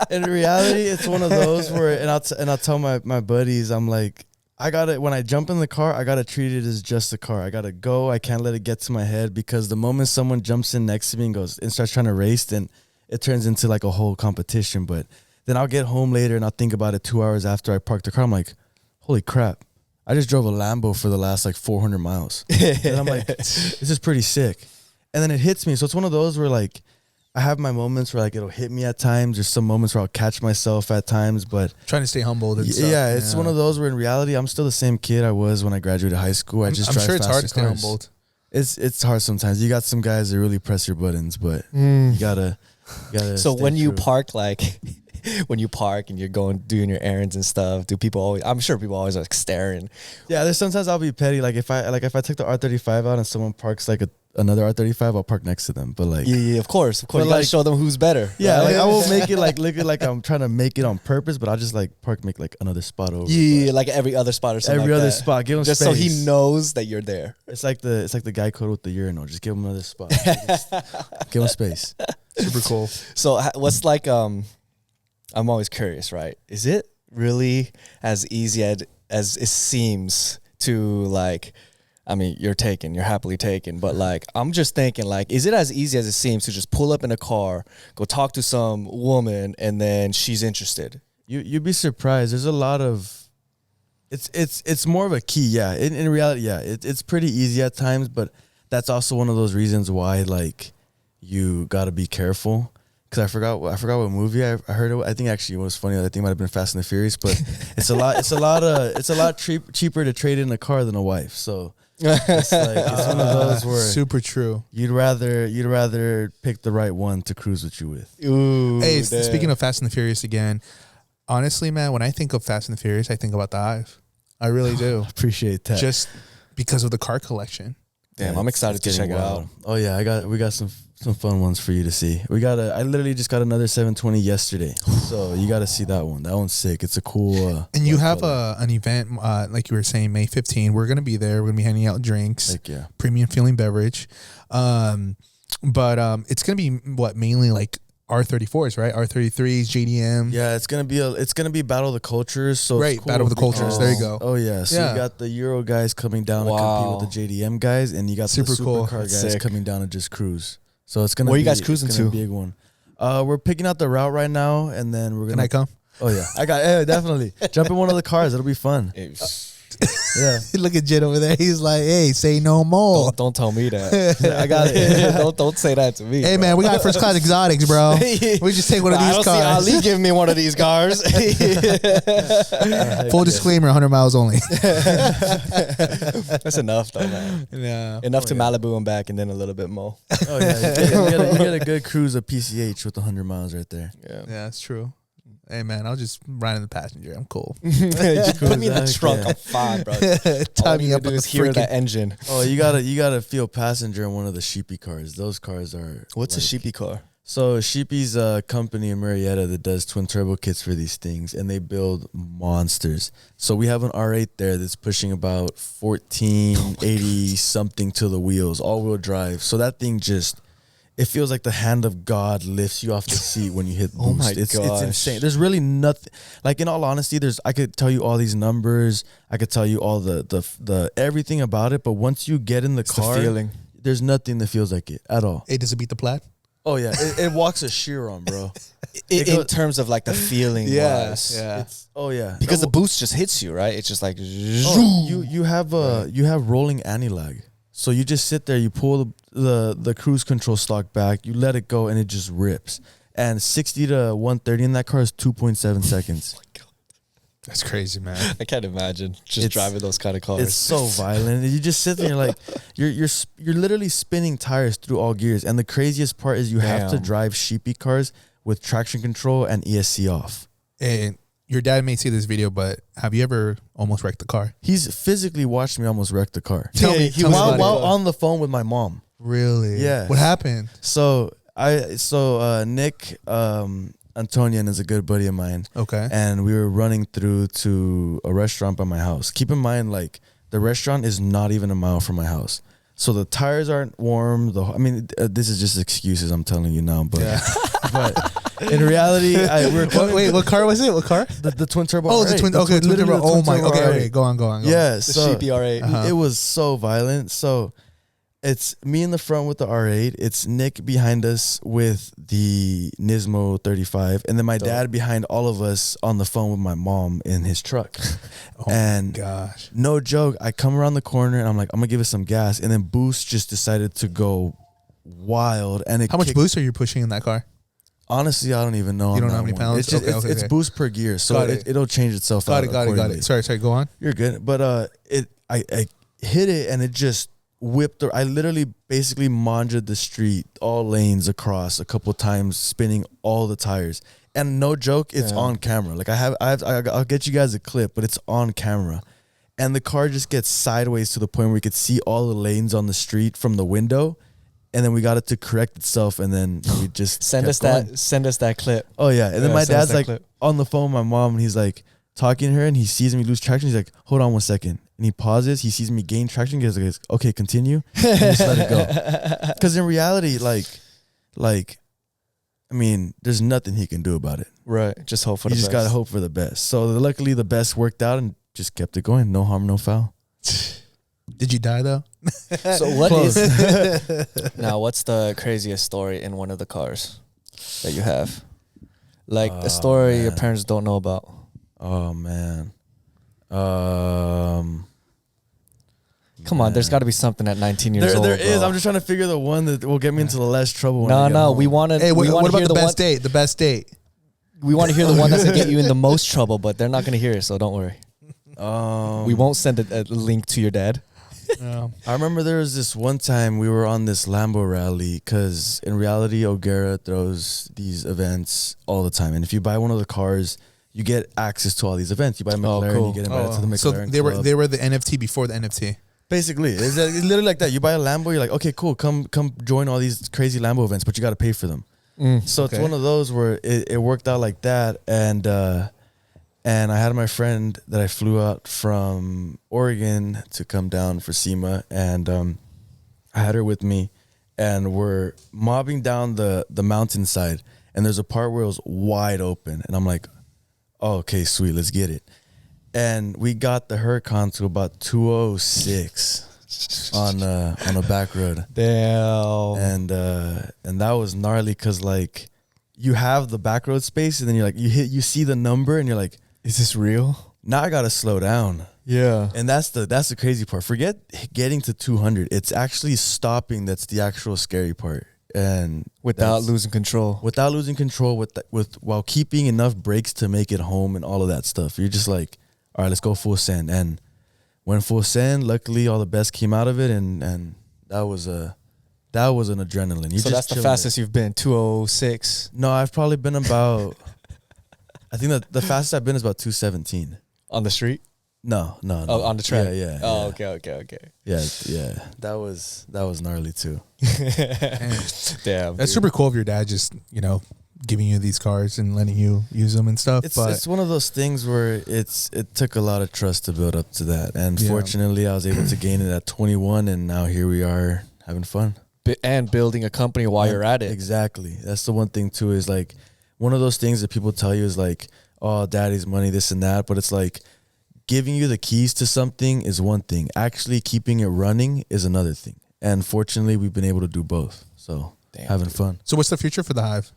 In reality, it's one of those where, and I'll tell my buddies, I'm like, when I jump in the car, I got to treat it as just a car. I got to go. I can't let it get to my head because the moment someone jumps in next to me and starts trying to race, then it turns into like a whole competition. But then I'll get home later and I'll think about it 2 hours after I parked the car. I'm like, holy crap. I just drove a Lambo for the last like 400 miles. And I'm like, this is pretty sick. And then it hits me. So it's one of those where like I have my moments where like it'll hit me at times. There's some moments where I'll catch myself at times, but trying to stay humble. And stuff. Yeah, it's one of those where in reality I'm still the same kid I was when I graduated high school. I'm sure it's hard to stay humbled. It's hard sometimes. You got some guys that really press your buttons, but you gotta. So when you park like when you park and you're doing your errands and stuff? I'm sure people always like staring. Yeah, there's sometimes I'll be petty. Like if I take the R35 out and someone parks like another R35, I'll park next to them. But like, Yeah, of course. But You gotta like- show them who's better. yeah, right? like I will make it like look like I'm trying to make it on purpose, but I'll just like make like another spot over. Yeah, like every other spot or something. Every like other that. spot, give him just space. so he knows that you're there. It's like the guy code with the urinal. Just give him another spot. Give him space. Super cool. So what's like? I'm always curious, right? Is it really as easy as it seems to like? I mean, you're happily taken, but like, I'm just thinking, like, is it as easy as it seems to just pull up in a car, go talk to some woman, and then she's interested? You'd be surprised. There's a lot of, it's more of a key. Yeah, in reality, yeah, it's pretty easy at times, but that's also one of those reasons why like you got to be careful. Cause I forgot what movie I heard it. I think actually it was funny. I think it might have been Fast and the Furious, but it's a lot cheaper to trade in a car than a wife. So. It's one of those where Super true. you'd rather pick the right one to cruise with you with. Ooh, Hey, damn. speaking of Fast and the Furious again, honestly, man, when I think of Fast and the Furious, I think about the Hive. I really do. Appreciate that. Just because of the car collection. Damn, I'm excited to check it out. Oh yeah, we got some fun ones for you to see. I literally just got another 720 yesterday, so you got to see that one. That one's sick. It's a cool. And you have an event, like you were saying, May 15. We're gonna be there. We're gonna be handing out drinks. Heck yeah. Premium Fueling Beverage. But it's gonna be what mainly like R34s, right? R33s, JDM. Yeah, it's gonna be Battle of the Cultures. So it's Right, cool Battle of the because- Cultures. There you go. Oh yeah, so Yeah. you got the Euro guys coming down Wow. to compete with the JDM guys, and you got Super the cool. supercar That's guys sick. coming down to just cruise. So it's gonna. Where you be, guys cruising it's gonna to? be a big one. We're picking out the route right now, and then we're Can gonna. I come? Oh yeah, definitely jump in one of the cars. It'll be fun. Yeah. Look at Jit over there. He's like, hey, say no more. Don't tell me that. I got it. don't say that to me. Hey, man, we got first class exotics, bro. We just take one of I these don't cars. see Ali giving me one of these cars. Full disclaimer, 100 miles only. That's enough, though, man. Yeah. Enough to Malibu and back, and then a little bit more. Oh yeah, you get a good cruise of PCH with 100 miles right there. Yeah. Yeah, that's true. Hey, man, I'll just ride in the passenger. I'm cool. Just put me in the Heck trunk. yeah. I'm fine, bro. Tie All I me need to up do on is the hear freaking... that engine. Oh, you gotta feel passenger in one of the Sheepy cars. Those cars are. What's a like- sheepy car? So Sheepy's a company in Marietta that does twin turbo kits for these things, and they build monsters. So we have an R8 there that's pushing about 1480 something to the wheels, all wheel drive. So that thing just, it feels like the hand of God lifts you off the seat when you hit boost. Oh my It's gosh. insane. There's really nothing. Like in all honesty, I could tell you all these numbers. I could tell you all the everything about it. But once you get in the It's the car, feeling. there's nothing that feels like it at all. Hey, does it beat the plaid? Oh yeah, it walks a sheer on, bro. In goes- terms of like the feeling wise. Yeah. Oh yeah, Because the boost just hits you, right? It's just like, oh, you have rolling anti-lag. So you just sit there, you pull the cruise control stock back, you let it go, and it just rips. And 60 to 130 in that car is 2.7 seconds. That's crazy, man. I can't imagine just It's- driving those kind of cars. It's so violent. You just sit there, you're like, you're literally spinning tires through all gears. And the craziest part is you have to Damn. drive Sheepy cars with traction control and ESC off. And your dad may see this video, but have you ever almost wrecked the car? He's physically watched me almost wreck the car. Tell me while about it. on the phone with my mom. Really? Yeah. What happened? So Nick Antonian is a good buddy of mine, Okay. and we were running through to a restaurant by my house. Keep in mind, like the restaurant is not even a mile from my house, so the tires aren't warm. This is just excuses I'm telling you now, but but in reality, we're coming. Wait, what car was it? What car? The twin turbo. Oh, the R8, twin. Okay, twin literally turbo. the Oh twin my. turbo Okay, R8. okay. Go on. Yeah, the so sheepy R8. Uh-huh. it was so violent. So it's me in the front with the R8. It's Nick behind us with the Nismo 35. And then my dad behind all of us on the phone with my mom in his truck. Oh and my gosh. no joke, I come around the corner and I'm like, I'm going to give it some gas. And then Boost just decided to go wild. And How much boost are you pushing in that car? Honestly, I don't even know. You on don't know that how many one. pounds? It's just, Okay, it's okay. Boost per gear. So Got it. it'll change itself out. Got it. accordingly. Sorry. Go on. You're good. But I hit it and it just whipped. I literally basically manjed the street, all lanes across a couple times, spinning all the tires. And no joke, it's on camera. Like I'll get you guys a clip, but it's on camera. And the car just gets sideways to the point where we could see all the lanes on the street from the window. And then we got it to correct itself, and then we just send us that clip. Oh yeah, and then my dad's like on the phone with my mom, and he's like talking to her, and he sees me lose traction. He's like, "Hold on 1 second," and he pauses. He sees me gain traction. He goes, "Okay, continue," and just let it go. Because in reality, like, I mean, there's nothing he can do about it. Right, just hope for the best. You just gotta hope for the best. So luckily, the best worked out, and just kept it going. No harm, no foul. Did you die though? So what is now? What's the craziest story in one of the cars that you have? Like a story your parents don't know about. Oh man. Come on, there's got to be something at 19 years old. There is. Bro. I'm just trying to figure the one that will get me into the less trouble. No, we want to. Hey, what about the best date? The best date. We want to hear the one that's gonna get you in the most trouble, but they're not gonna hear it, so don't worry. We won't send a link to your dad. I remember there was this one time we were on this Lambo rally, because in reality, O'Gara throws these events all the time. And if you buy one of the cars, you get access to all these events. You buy a McLaren, you get invited to the McLaren So they were the NFT before the NFT. Basically, it's literally like that. You buy a Lambo, you're like, okay, cool, come join all these crazy Lambo events, but you got to pay for them. So it's one of those where it worked out like that. And I had my friend that I flew out from Oregon to come down for SEMA, and I had her with me, and we're mobbing down the mountainside, and there's a part where it was wide open, and I'm like, oh, okay, sweet, let's get it. And we got the Huracan to about 206 on a back road. Damn. And that was gnarly, because like you have the back road space, and then you're like, you see the number, and you're like, is this real? Now I gotta slow down. Yeah. And that's the crazy part. Forget getting to 200. It's actually stopping that's the actual scary part. And without losing control. Without losing control, while keeping enough brakes to make it home and all of that stuff. You're just like, all right, let's go full send. And when full send, luckily all the best came out of it, and that was an adrenaline. So that's the fastest you've been, 206. No, I've probably been about I think that the fastest I've been is about 217. On the street? No. Oh, on the track? Yeah. Oh, okay. Yeah. That was gnarly too. Damn. That's super cool of your dad just, giving you these cars and letting you use them and stuff. It's one of those things where it took a lot of trust to build up to that. And fortunately, I was able to gain it at 21, and now here we are having fun. And building a company while you're at it. Exactly. That's the one thing too, is like, one of those things that people tell you is like, oh, daddy's money, this and that. But it's like, giving you the keys to something is one thing. Actually keeping it running is another thing. And fortunately, we've been able to do both. So having fun. So what's the future for the Hive?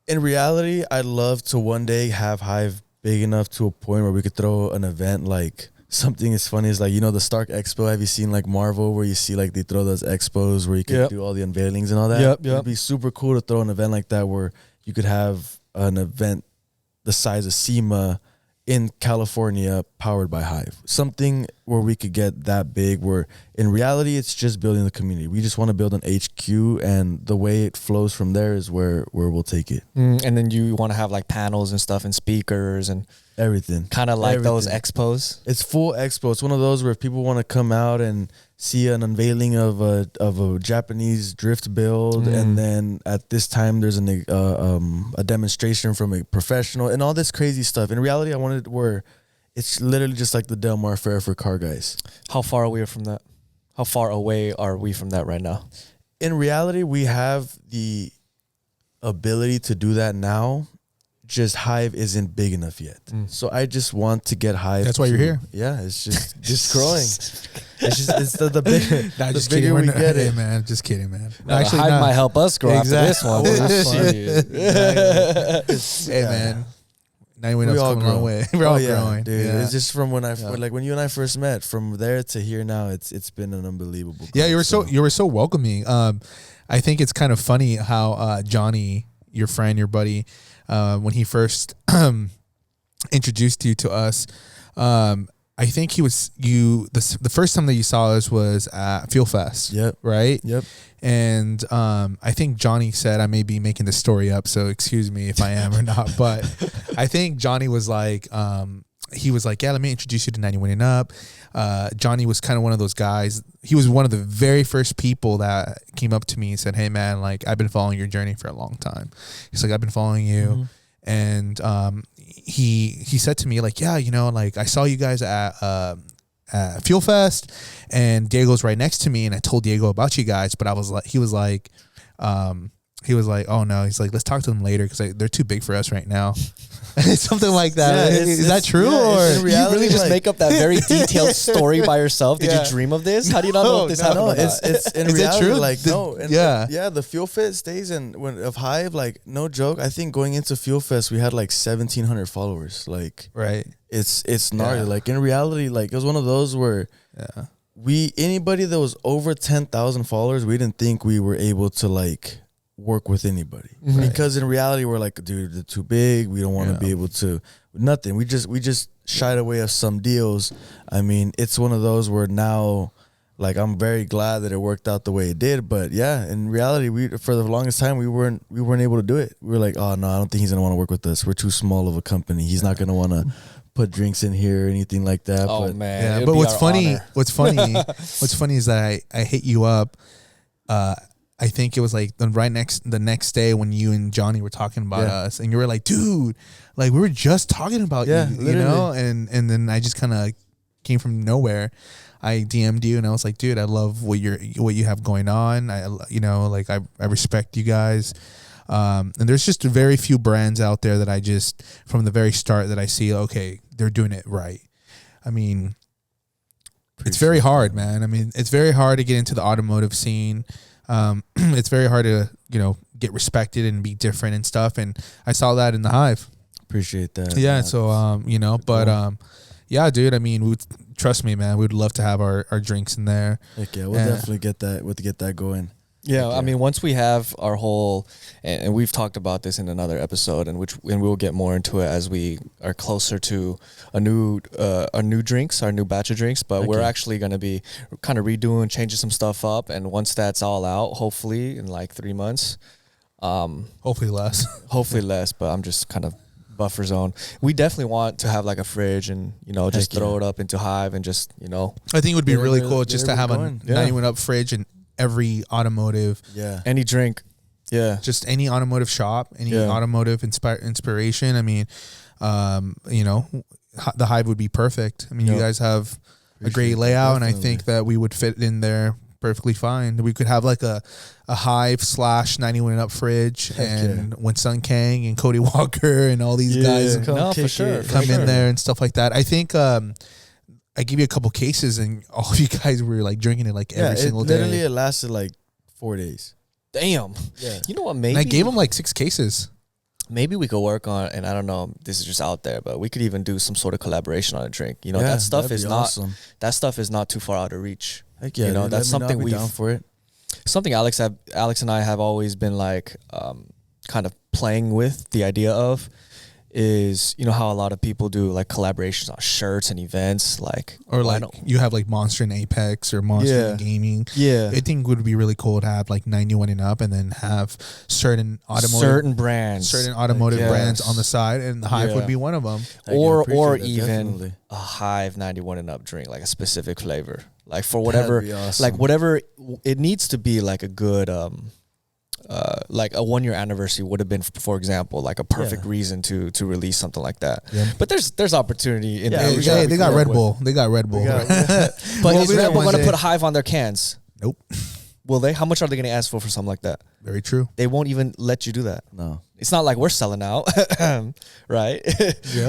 In reality, I'd love to one day have Hive big enough to a point where we could throw an event like something as funny as like, the Stark Expo. Have you seen like Marvel, where you see like they throw those expos where you can do all the unveilings and all that? Yep. It'd be super cool to throw an event like that where you could have an event the size of SEMA in California powered by Hive. Something where we could get that big, where in reality it's just building the community. We just want to build an HQ, and the way it flows from there is where we'll take it. And then you want to have like panels and stuff and speakers and everything. Kind of like those expos. It's full expo. It's one of those where if people want to come out and see an unveiling of a Japanese drift build, and then at this time there's a demonstration from a professional and all this crazy stuff. In reality, I wanted where it's literally just like the Del Mar Fair for car guys. How far away from that? How far away are we from that right now? In reality, we have the ability to do that now. Just Hive isn't big enough yet. So I just want to get Hive. That's why you're here. Yeah, it's just growing. It's the bigger, nah, the bigger we get it. Man, just kidding, man. No, actually, Hive might help us grow after this one. Hey, man. Now we know it's coming a long way. We're all growing. Dude. Yeah. It's just from when when you and I first met, from there to here now, it's been an unbelievable. Yeah, you were so welcoming. I think it's kind of funny how Johnny, your friend, your buddy, when he first introduced you to us, I I think the first time that you saw us was at Fuel Fest. Yep. Right? Yep. And I think Johnny said, I may be making this story up, so excuse me if I am or not. But I think Johnny was like, he was like, yeah, let me introduce you to 91 and Up. Johnny was kind of one of those guys. He was one of the very first people that came up to me and said, hey, man, like, I've been following your journey for a long time. He's like, I've been following you. And he said to me, like, yeah, you know, like, I saw you guys at Fuel Fest, and Diego's right next to me, and I told Diego about you guys, but he was like, oh no, he's like, let's talk to them later because they're too big for us right now. Something like that. Yeah, is that true, or you really just make up that very detailed story by yourself? Did you dream of this? How do you not know if this happened? No, it's in Is reality, it true? like, The the Fuel Fest stays of Hive, like, no joke. I think going into Fuel Fest, we had like 1,700 followers. Like, right? It's gnarly. Like, in reality, like, it was one of those where anybody that was over 10,000 followers, we didn't think we were able to like work with anybody, because in reality we're like, dude, they're too big, we don't want to be able to nothing. We just shied away of some deals. I mean, it's one of those where now, like, I'm very glad that it worked out the way it did, but yeah, in reality, we for the longest time we weren't able to do it. We were like, oh no, I don't think he's gonna want to work with us, we're too small of a company, he's not gonna want to put drinks in here or anything like that. Oh but man, yeah. But what's funny is that I hit you up. I think it was like the next day when you and Johnny were talking about us, and you were like, dude, like, we were just talking about you, you know? And then I just kind of came from nowhere. I DM'd you and I was like, dude, I love what you have going on. I respect you guys. And there's just very few brands out there that I just, from the very start, that I see, okay, they're doing it right. I mean, it's very hard, man. I mean, it's very hard to get into the automotive scene. It's very hard to, get respected and be different and stuff. And I saw that in the Hive. Appreciate that. Yeah. So, yeah, dude, I mean, trust me, man, we'd love to have our drinks in there. Heck yeah. We'll definitely get that going. Yeah, I mean, once we have our whole, and we've talked about this in another episode, and we'll get more into it as we are closer to our new drinks, our new batch of drinks. But we're actually going to be kind of redoing, changing some stuff up, and once that's all out, hopefully in like 3 months, hopefully less, but I'm just kind of buffer zone. We definitely want to have like a fridge and just throw it up into Hive and just I think it would be really cool just to have a 91 Up fridge and every automotive, any drink, just any automotive shop, any automotive inspiration. I mean, the Hive would be perfect. I mean, you guys have a great layout, and I think that we would fit in there perfectly fine. We could have like a Hive / 91 and Up fridge, and when Sun Kang and Cody Walker and all these guys come in there and stuff like that. I think I give you a couple cases, and all of you guys were like drinking it like every single day. Literally, it lasted like 4 days. Damn. Yeah. You know what? Maybe and I gave them like 6 cases. Maybe we could work on, and I don't know, this is just out there, but we could even do some sort of collaboration on a drink. That stuff is not awesome. That stuff is not too far out of reach. Heck yeah, that's something we've down for it. Something Alex and I have always been like kind of playing with the idea of is how a lot of people do like collaborations on shirts and events, like, or like you have like Monster and Apex or Monster and Gaming. I think it would be really cool to have like 91 and Up, and then have certain automotive brands on the side, and the Hive would be one of them. Or even definitely a Hive 91 and Up drink, like a specific flavor, like for whatever, like whatever it needs to be, like a good like a 1 year anniversary would have been, for example, like a perfect reason to release something like that. But there's opportunity in there. They got Red Bull. They got Red Bull. But is Red Bull going to put Hive on their cans? Nope. Will they? How much are they going to ask for something like that? Very true. They won't even let you do that. No. It's not like we're selling out, right?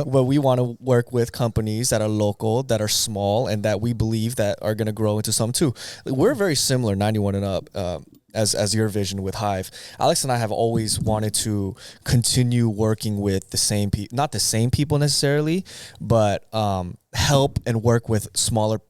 But we want to work with companies that are local, that are small, and that we believe that are going to grow into some too. We're very similar, 91 and Up, as your vision with Hive. Alex and I have always wanted to continue working with the same not the same people necessarily, but help and work with smaller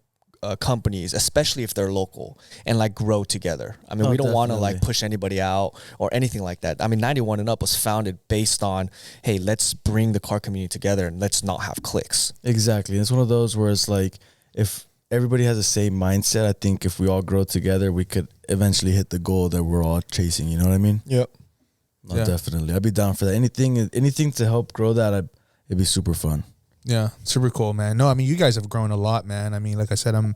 companies, especially if they're local, and like grow together. I mean, we don't want to like push anybody out or anything like that. I mean, 91 and Up was founded based on, hey, let's bring the car community together and let's not have cliques. Exactly. It's one of those where it's like, if everybody has the same mindset, I think if we all grow together, we could eventually hit the goal that we're all chasing. You know what I mean? Yep. No, definitely. I'd be down for that. Anything to help grow that, it'd be super fun. Yeah, super cool, man. No, I mean, you guys have grown a lot, man. I mean, like I said, I'm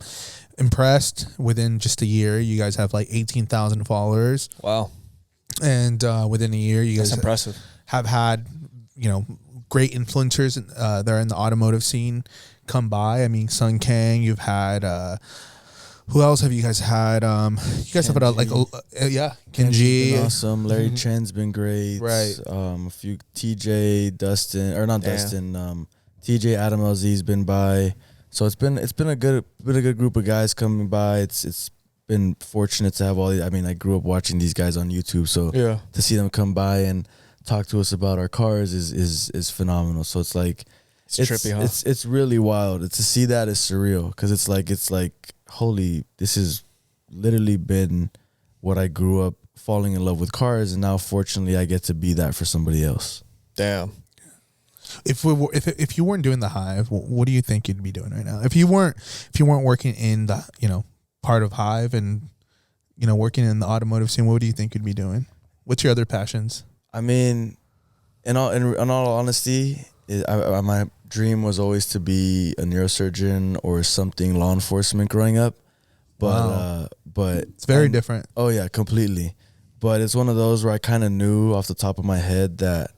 impressed. Within just a year, you guys have like 18,000 followers. Wow. And within a year, you guys impressive. Have had, great influencers there in the automotive scene come by. I mean, Sun Kang, you've had, who else have you guys had? You guys have had Kenji. Awesome. Larry Chen's been great. Right. A few TJ, Dustin, or not Dustin, TJ Adam LZ's been by. So it's been a good group of guys coming by. It's been fortunate to have all these. I mean, I grew up watching these guys on YouTube, so to see them come by and talk to us about our cars is phenomenal. So it's like it's trippy, huh? It's really wild. To see that is surreal, because it's like holy, this has literally been what I grew up falling in love with cars, and now fortunately I get to be that for somebody else. Damn. If you weren't doing the Hive, what do you think you'd be doing right now? If you weren't working in the part of Hive and working in the automotive scene, what do you think you'd be doing? What's your other passions? I mean, in all honesty, my dream was always to be a neurosurgeon or something law enforcement growing up, but it's very different. Oh yeah, completely. But it's one of those where I kind of knew off the top of my head that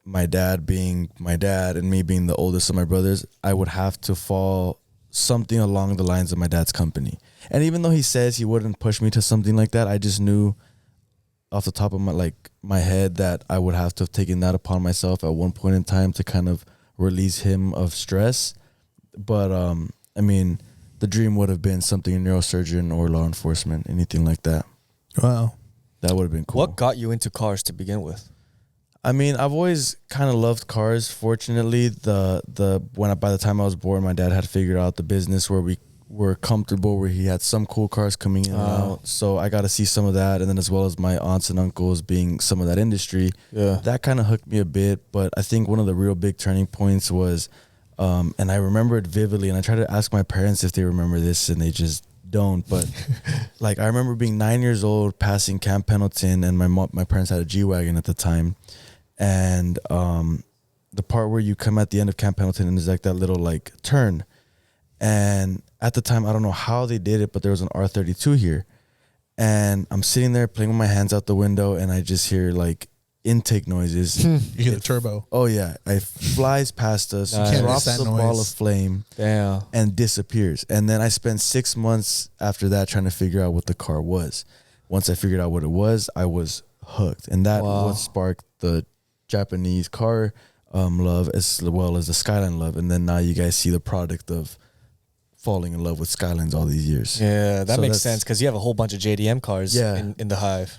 my dad being my dad and me being the oldest of my brothers, I would have to fall something along the lines of my dad's company. And even though he says he wouldn't push me to something like that, I just knew off the top of my head that I would have to have taken that upon myself at one point in time to kind of release him of stress. But I mean, the dream would have been something a neurosurgeon or law enforcement, anything like that. Wow. That would have been cool. What got you into cars to begin with? I mean, I've always kind of loved cars. Fortunately, by the time I was born, my dad had figured out the business where we were comfortable, where he had some cool cars coming in and out. So I got to see some of that, and then as well as my aunts and uncles being some of that industry. Yeah, that kind of hooked me a bit. But I think one of the real big turning points was, and I remember it vividly, and I try to ask my parents if they remember this, and they just don't. But like, I remember being 9 years old, passing Camp Pendleton, and my parents had a G-Wagon at the time. And the part where you come at the end of Camp Pendleton and there's like that little like turn, and at the time I don't know how they did it, but there was an R32 here, and I'm sitting there playing with my hands out the window, and I just hear like intake noises. You hear the turbo. Oh yeah, it flies past us, drops a ball of flame, and disappears. And then I spent 6 months after that trying to figure out what the car was. Once I figured out what it was, I was hooked, and that what sparked the Japanese car love as well as the Skyline love. And then now you guys see the product of falling in love with Skylines all these years. Yeah, that makes sense, because you have a whole bunch of JDM cars in the Hive.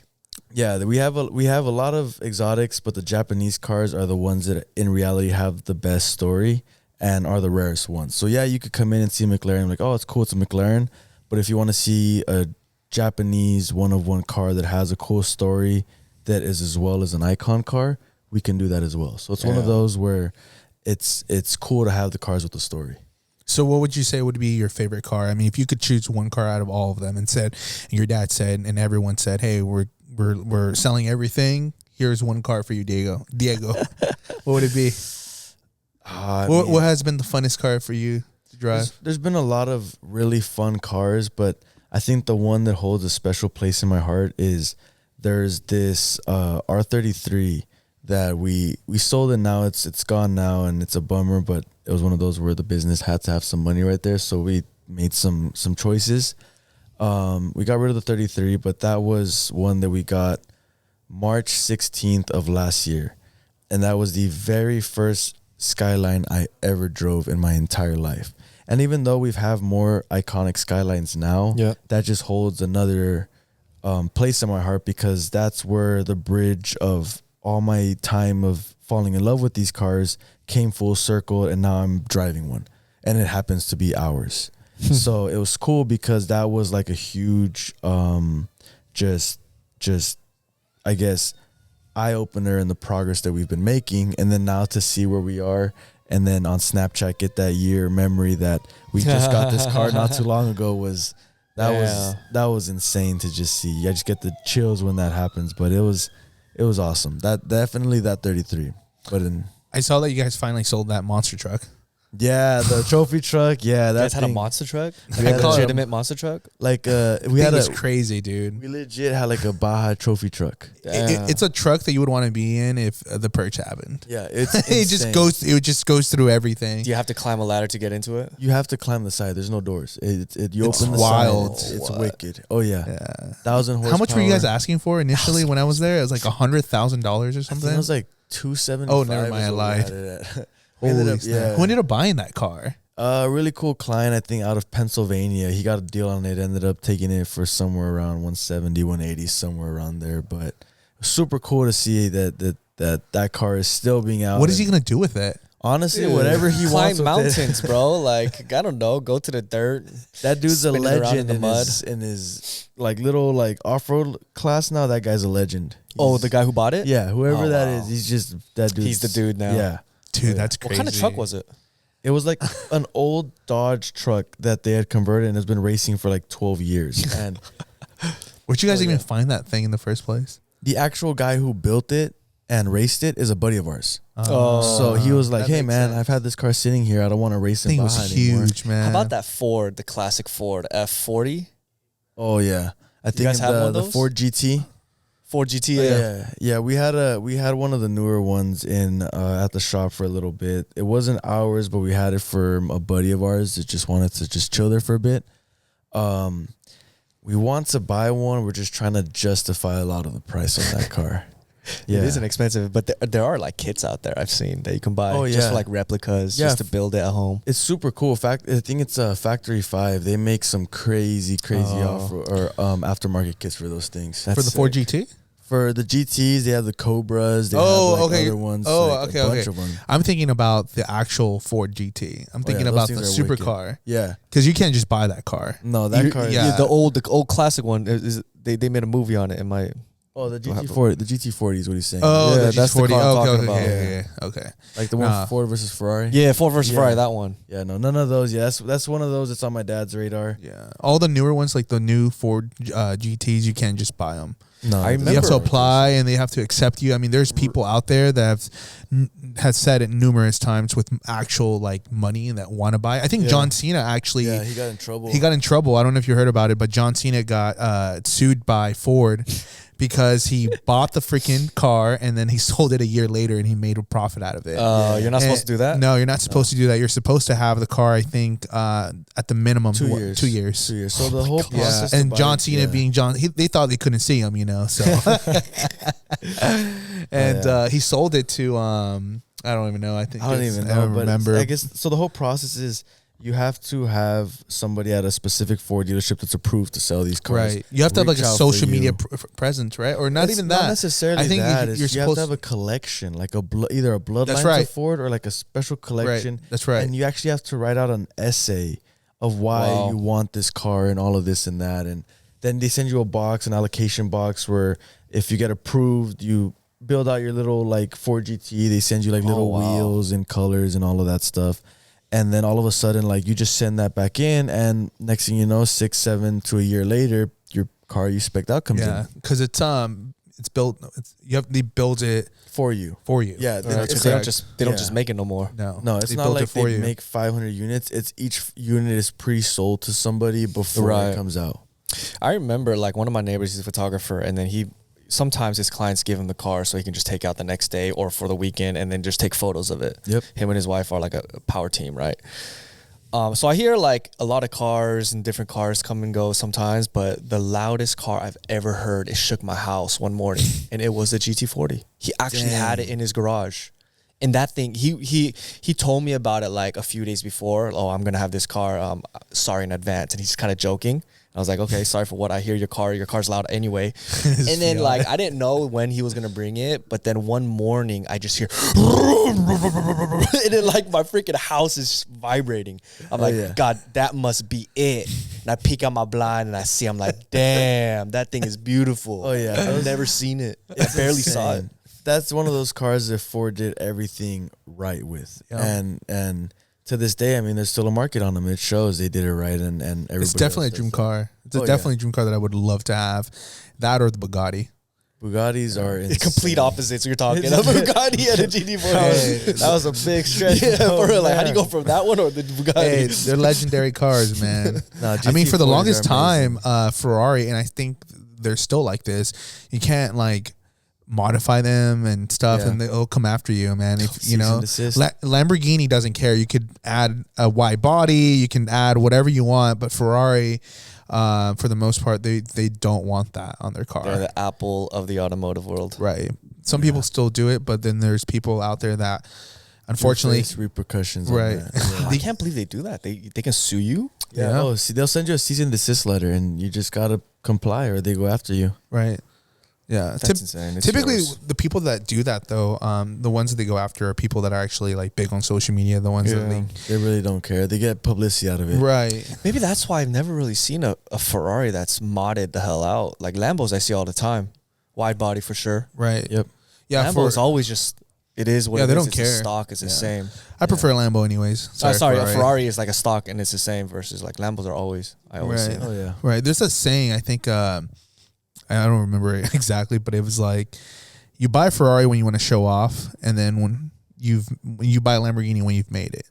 Yeah, we have a lot of exotics, but the Japanese cars are the ones that in reality have the best story and are the rarest ones. So yeah, you could come in and see a McLaren, like, oh, it's cool, it's a McLaren. But if you want to see a Japanese one-of-one car that has a cool story that is as well as an icon car, we can do that as well. So it's one of those where it's cool to have the cars with the story. So what would you say would be your favorite car? I mean, if you could choose one car out of all of them and your dad said, and everyone said, hey, we're selling everything, here's one car for you, Diego. What would it be? What has been the funnest car for you to drive? There's been a lot of really fun cars, but I think the one that holds a special place in my heart is there's this R33 that we sold, and now it's gone now, and it's a bummer, but it was one of those where the business had to have some money right there, so we made some choices. We got rid of the 33, but that was one that we got March 16th of last year, and that was the very first Skyline I ever drove in my entire life. And even though we've have more iconic Skylines now, that just holds another place in my heart, because that's where the bridge of all my time of falling in love with these cars came full circle, and now I'm driving one, and it happens to be ours. So it was cool because that was like a huge, just I guess, eye opener in the progress that we've been making, and then now to see where we are, and then on Snapchat get that year memory that we just got this car not too long ago was insane to just see. I just get the chills when that happens, but it was awesome. That definitely that 33. But I saw that you guys finally sold that monster truck. yeah, the trophy truck. Yeah, that You guys had a monster truck, We a had a- legitimate monster truck. like we It had was a crazy, dude. we legit had like a Baja trophy truck. It's a truck that you would want to be in if the purge happened. Yeah, it's It just goes through everything. Do you have to climb a ladder to get into it? You have to climb the side. There's no doors. You It's open the wild. side. It's What? wicked. Oh yeah. Yeah. 1,000 horsepower. How much were you guys asking for initially when I was there? It was like $100,000 or I think something. it was like 275. Oh, never mind, I lied. We ended Holy up, snap. Who ended up buying that car? A really cool client, I think, out of Pennsylvania. He got a deal on it. Ended up taking it for somewhere around 170, 180, somewhere around there. But super cool to see that car is still being out. What is he gonna do with it? Honestly, whatever he wants. Climb with mountains, bro. Like, I don't know. Go to the dirt. That dude's a Spin it around legend in the mud. in his like little like off road class now. That guy's a legend. Oh, the guy who bought it? Yeah, whoever Oh, that wow. is, he's just that dude. He's the dude now. Yeah, Dude, that's crazy. What kind of truck was it? it was like an old Dodge truck that they had converted and has been racing for like 12 years. And Where'd you guys Oh, even yeah. find that thing in the first place? the actual guy who built it and raced it is a buddy of ours. Oh. So he was like, that "Hey makes man, sense. I've had this car sitting here. I don't want to race That it thing was anymore." huge, man. How about that Ford, the classic Ford F40? Oh yeah, I think guys have one of the those? Ford GT. Ford GT? Yeah. We had one of the newer ones in at the shop for a little bit. It wasn't ours, but we had it for a buddy of ours that just wanted to just chill there for a bit. We want to buy one. We're just trying to justify a lot of the price of that car. Yeah. It isn't expensive, but there are like kits out there I've seen that you can buy Oh, just yeah. for like replicas, Yeah. just to build it at home. It's super cool. I think it's a Factory 5. They make some crazy off or aftermarket kits for those things. for the Ford GT? For the GTs, they have the Cobras. They Oh, have like okay. other ones. Oh, like okay, a bunch okay. of them. I'm thinking about the actual Ford GT. I'm thinking those about things the are wicked. supercar Yeah. because you can't just buy that car. No, that car. yeah. The old classic one they made a movie on it. Oh, the GT40. The GT40 is what he's saying. Oh, Yeah, the that's the GT40. car I'm Okay, talking okay, about. yeah. Okay. Like the one Nah. Ford versus Ferrari. Yeah, Ford versus Yeah. Ferrari, that one. Yeah, no, none of those. Yeah, that's one of those that's on my dad's radar. Yeah. All the newer ones, like the new Ford GTs, you can't just buy them. No, I You have to remember- apply, and they have to accept you. I mean, there's people out there that have said it numerous times with actual like money that want to buy. I think Yeah. John Cena actually Yeah, he got in trouble. he got in trouble. I don't know if you heard about it, but John Cena got sued by Ford because he bought the freaking car and then he sold it a year later and he made a profit out of it. You're not supposed to do that? No, you're not supposed to do that. You're supposed to have the car, I think, at the minimum 2 years. 2 years. 2 years. So the whole Yeah, process. to and buy John it, Cena yeah. being John, they thought they couldn't see him, So, and Yeah. he sold it to I don't even know. I think I don't it's- even I know, don't but remember. I guess so. The whole process is you have to have somebody at a specific Ford dealership that's approved to sell these cars. Right, you have to have like reach a out for social you. media presence, right? Or not It's even that. Not necessarily I think that. you're It's you have supposed to have a collection, like either a bloodline That's right. to Ford or like a special collection. That's right. And you actually have to write out an essay of why Wow. you want this car and all of this and that. And then they send you a box, an allocation box, where if you get approved, you build out your little like Ford GT. They send you like little wow. wheels and colors and all of that stuff. And then all of a sudden, like you just send that back in, and next thing you know, 6, 7 to a year later, your car you spec'd out comes Yeah, in because it's built. They build it for you. for you. Yeah, They don't correct. just make it no more. No, No, it's they not built like it for they you. make 500 units. It's each unit is pre-sold to somebody before Right. it comes out. I remember like one of my neighbors, he's a photographer, and then sometimes his clients give him the car so he can just take out the next day or for the weekend and then just take photos of it. Yep. Him and his wife are like a power team, right? So I hear like a lot of cars and different cars come and go sometimes, but the loudest car I've ever heard, it shook my house one morning, and it was the GT40. He actually had it in his garage. And that thing, he told me about it like a few days before. Oh, I'm gonna have this car. Sorry in advance. And he's kind of joking. I was like, okay, sorry for what. I hear your car's loud anyway. And then like I didn't know when he was gonna bring it, but then one morning I just hear and then like my freaking house is vibrating. I'm like, God, that must be it. And I peek out my blind and I see, I'm like, damn, that thing is beautiful. Oh yeah, I've never seen it. I barely saw it. That's one of those cars that Ford did everything right with, and to this day, I mean, there's still a market on them. It shows they did it right, and everybody. It's definitely a dream car. It's definitely a dream car that I would love to have. That or the Bugatti. Bugattis are it's complete opposites. You're talking a Bugatti and a GT4. That was a big stretch. Yeah, for real. Like, how do you go from that one or the Bugatti? Hey, they're legendary cars, man. I mean, for the longest time, Ferrari, and I think they're still like this. You can't like modify them and stuff, and they'll come after you, man. If you know, Lamborghini doesn't care. You could add a wide body, you can add whatever you want, but Ferrari, for the most part, they don't want that on their car. They're the Apple of the automotive world, right? Some people still do it, but then there's people out there that, unfortunately, repercussions. Right? I can't believe they do that. They can sue you. Yeah. Oh, see, they'll send you a cease and desist letter, and you just gotta comply, or they go after you. Right. Yeah, that's insane. Typically, the people that do that, though, the ones that they go after are people that are actually like big on social media. The ones that they really don't care. They get publicity out of it, right? Maybe that's why I've never really seen a Ferrari that's modded the hell out. Like Lambos, I see all the time, wide body for sure. Right. Yep. Yeah. Lambos always just it is what it they is. don't It's care. A stock is the same. I prefer Lambo, anyways. Sorry, a Ferrari is like a stock and it's the same versus like Lambos are always. I always see. Oh yeah. Right. There's a saying. I think. I don't remember it exactly, but it was like, you buy a Ferrari when you want to show off, and then when you buy a Lamborghini when you've made it.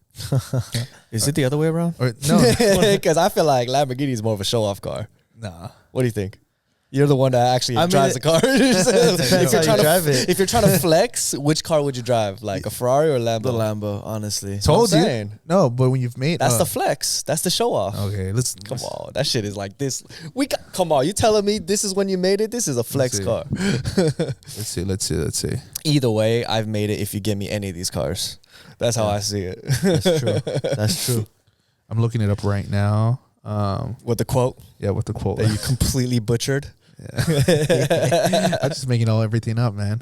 Is it the other way around? Or, no, because I feel like Lamborghini is more of a show off car. Nah. What do you think? You're the one that actually drives the car. If you're trying to flex, which car would you drive? Like a Ferrari or a Lambo? The Lambo, honestly. Told you. No, but when you've made that's the flex. That's the show off. Okay, come on. That shit is like this. Come on. You telling me this is when you made it? This is a flex car. Let's see. Either way, I've made it if you give me any of these cars. That's how I see it. That's true. That's true. I'm looking it up right now. With the quote? Yeah, with the quote. That you completely butchered? Yeah. I'm just making everything up, man.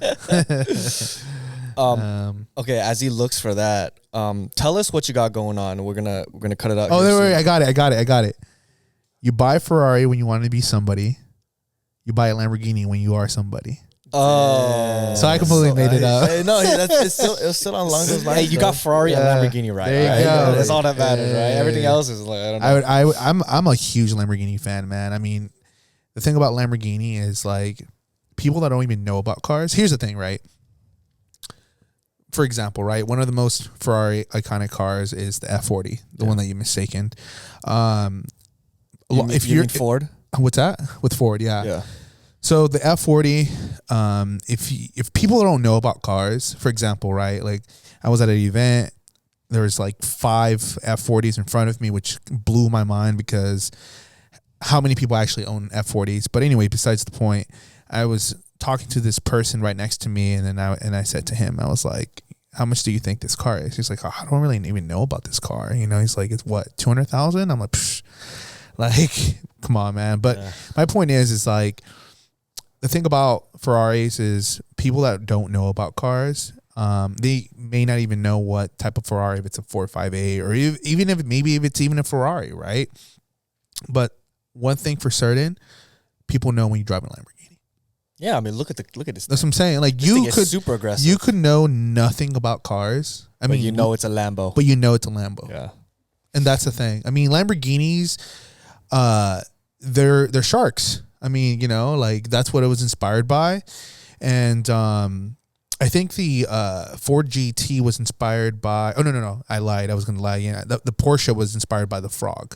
Okay, as he looks for that, tell us what you got going on. We're gonna cut it out. Oh, wait, I got it. You buy a Ferrari when you want to be somebody. You buy a Lamborghini when you are somebody. Oh, so I completely made it up. No, it's still along those lines. Hey, you got Ferrari and Lamborghini right. There you go. That's all that matters, right? Everything else is like I don't know. I'm a huge Lamborghini fan, man. I mean, the thing about Lamborghini is like people that don't even know about cars. Here's the thing, right? For example, right, one of the most Ferrari iconic cars is the F40, the one that you mistaken. If you mean Ford, what's that with Ford? Yeah. So the F40, if people don't know about cars, for example, right, like I was at an event, there was like 5 F40s in front of me, which blew my mind because how many people actually own F40s. But anyway, besides the point, I was talking to this person right next to me, and then I said to him, I was like, how much do you think this car is? He's like, oh, I don't really even know about this car. You know, he's like, it's what, 200,000? I'm like, psh. Like, come on, man. But my point is like, the thing about Ferraris is people that don't know about cars, they may not even know what type of Ferrari, if it's a 458 or even if it's even a Ferrari, right? But one thing for certain, people know when you drive a Lamborghini. Yeah, I mean, look at this. That's what I'm saying. Like this you could super aggressive. You could know nothing about cars. I mean, you know it's a Lambo. But you know it's a Lambo. Yeah, and that's the thing. I mean, Lamborghinis, they're sharks. I mean, you know, like that's what it was inspired by, and I think the Ford GT was inspired by. Oh no! I lied. I was gonna lie. Yeah, the Porsche was inspired by the frog.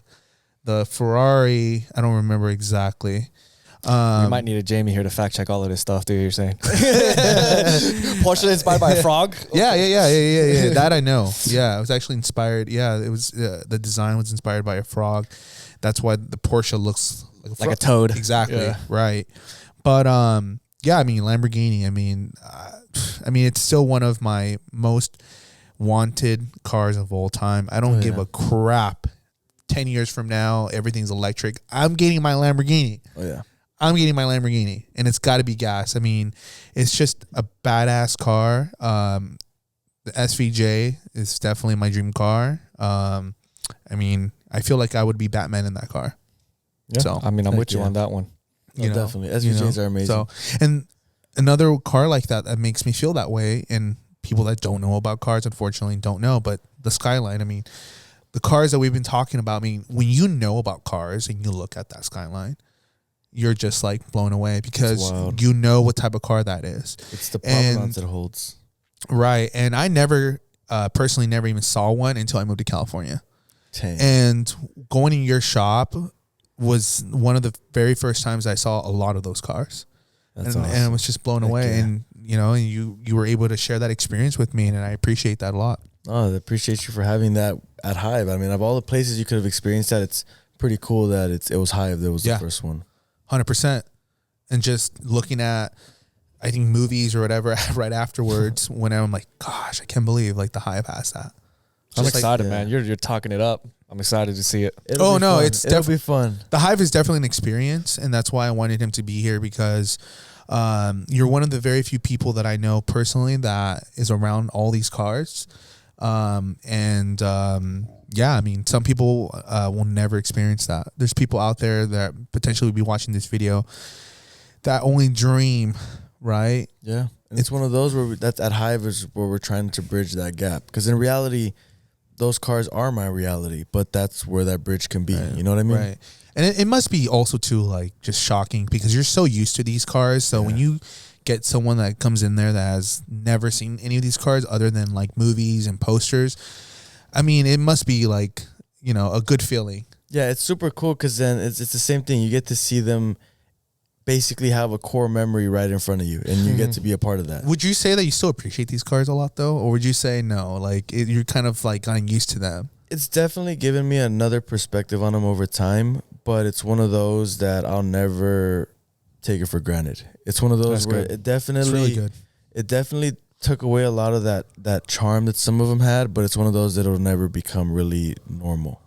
The Ferrari, I don't remember exactly. We might need a Jamie here to fact check all of this stuff, dude. You're saying Porsche inspired by a frog? Yeah. That I know. Yeah, it was actually inspired. Yeah, it was. The design was inspired by a frog. That's why the Porsche looks like a toad. Exactly. Yeah. Right. But yeah. I mean, Lamborghini. I mean, it's still one of my most wanted cars of all time. I don't give a crap. 10 years from now, everything's electric. I'm getting my Lamborghini. Oh yeah. I'm getting my Lamborghini, and it's got to be gas. I mean, it's just a badass car. The SVJ is definitely my dream car. I mean, I feel like I would be Batman in that car. Yeah. So, I mean, I'm with you on that one. You know, definitely. SVJs are amazing. So, and another car like that makes me feel that way, and people that don't know about cars, unfortunately, don't know, but the Skyline, I mean, the cars that we've been talking about, I mean, when you know about cars and you look at that Skyline, you're just like blown away because you know what type of car that is. It's the provenance it holds. Right. And I never, personally never even saw one until I moved to California. Dang. And going in your shop was one of the very first times I saw a lot of those cars. That's and, awesome. and I was just blown away. Yeah. And, you know, and you were able to share that experience with me, and I appreciate that a lot. Oh, I appreciate you for having that at Hive. I mean, of all the places you could have experienced that, it's pretty cool that it was Hive that was the first one. 100%. And just looking at, I think, movies or whatever right afterwards when I'm like, gosh, I can't believe like the Hive has that. I'm Just excited, like, man. You're talking it up. I'm excited to see it. It'll be fun. The Hive is definitely an experience, and that's why I wanted him to be here, because you're one of the very few people that I know personally that is around all these cars. Yeah, I mean, some people will never experience that. There's people out there that potentially will be watching this video that only dream, right? Yeah. And it's one of those where that's at Hive is where we're trying to bridge that gap. Because in reality, those cars are my reality, but that's where that bridge can be. Right. You know what I mean? Right. And it must be also too, like, just shocking because you're so used to these cars. So when you get someone that comes in there that has never seen any of these cars other than like movies and posters, I mean, it must be like, you know, a good feeling. Yeah, it's super cool because then it's the same thing. You get to see them basically have a core memory right in front of you, and you get to be a part of that. Would you say that you still appreciate these cars a lot, though? Or would you say no, like you're kind of like gotten used to them? It's definitely given me another perspective on them over time, but it's one of those that I'll never take it for granted. It's one of those That's where good. it definitely, It's really good. It definitely took away a lot of that charm that some of them had, but it's one of those that will never become really normal.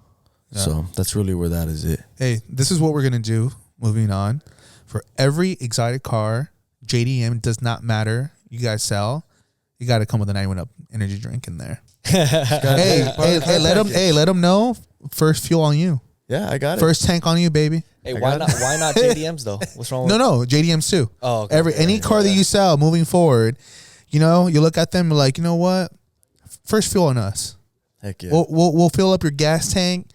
Yeah. So that's really where that is it. Hey, this is what we're going to do moving on. For every exotic car, JDM does not matter, you guys sell, you got to come with a 91 Up energy drink in there. Let them know. First fuel on you. Yeah, I got it. First tank on you, baby. Hey, why not JDMs though? What's wrong with No, JDMs too. Oh, okay. Any car that you sell moving forward, you know, you look at them like, you know what? First fuel on us. Heck yeah. We'll fill up your gas tank.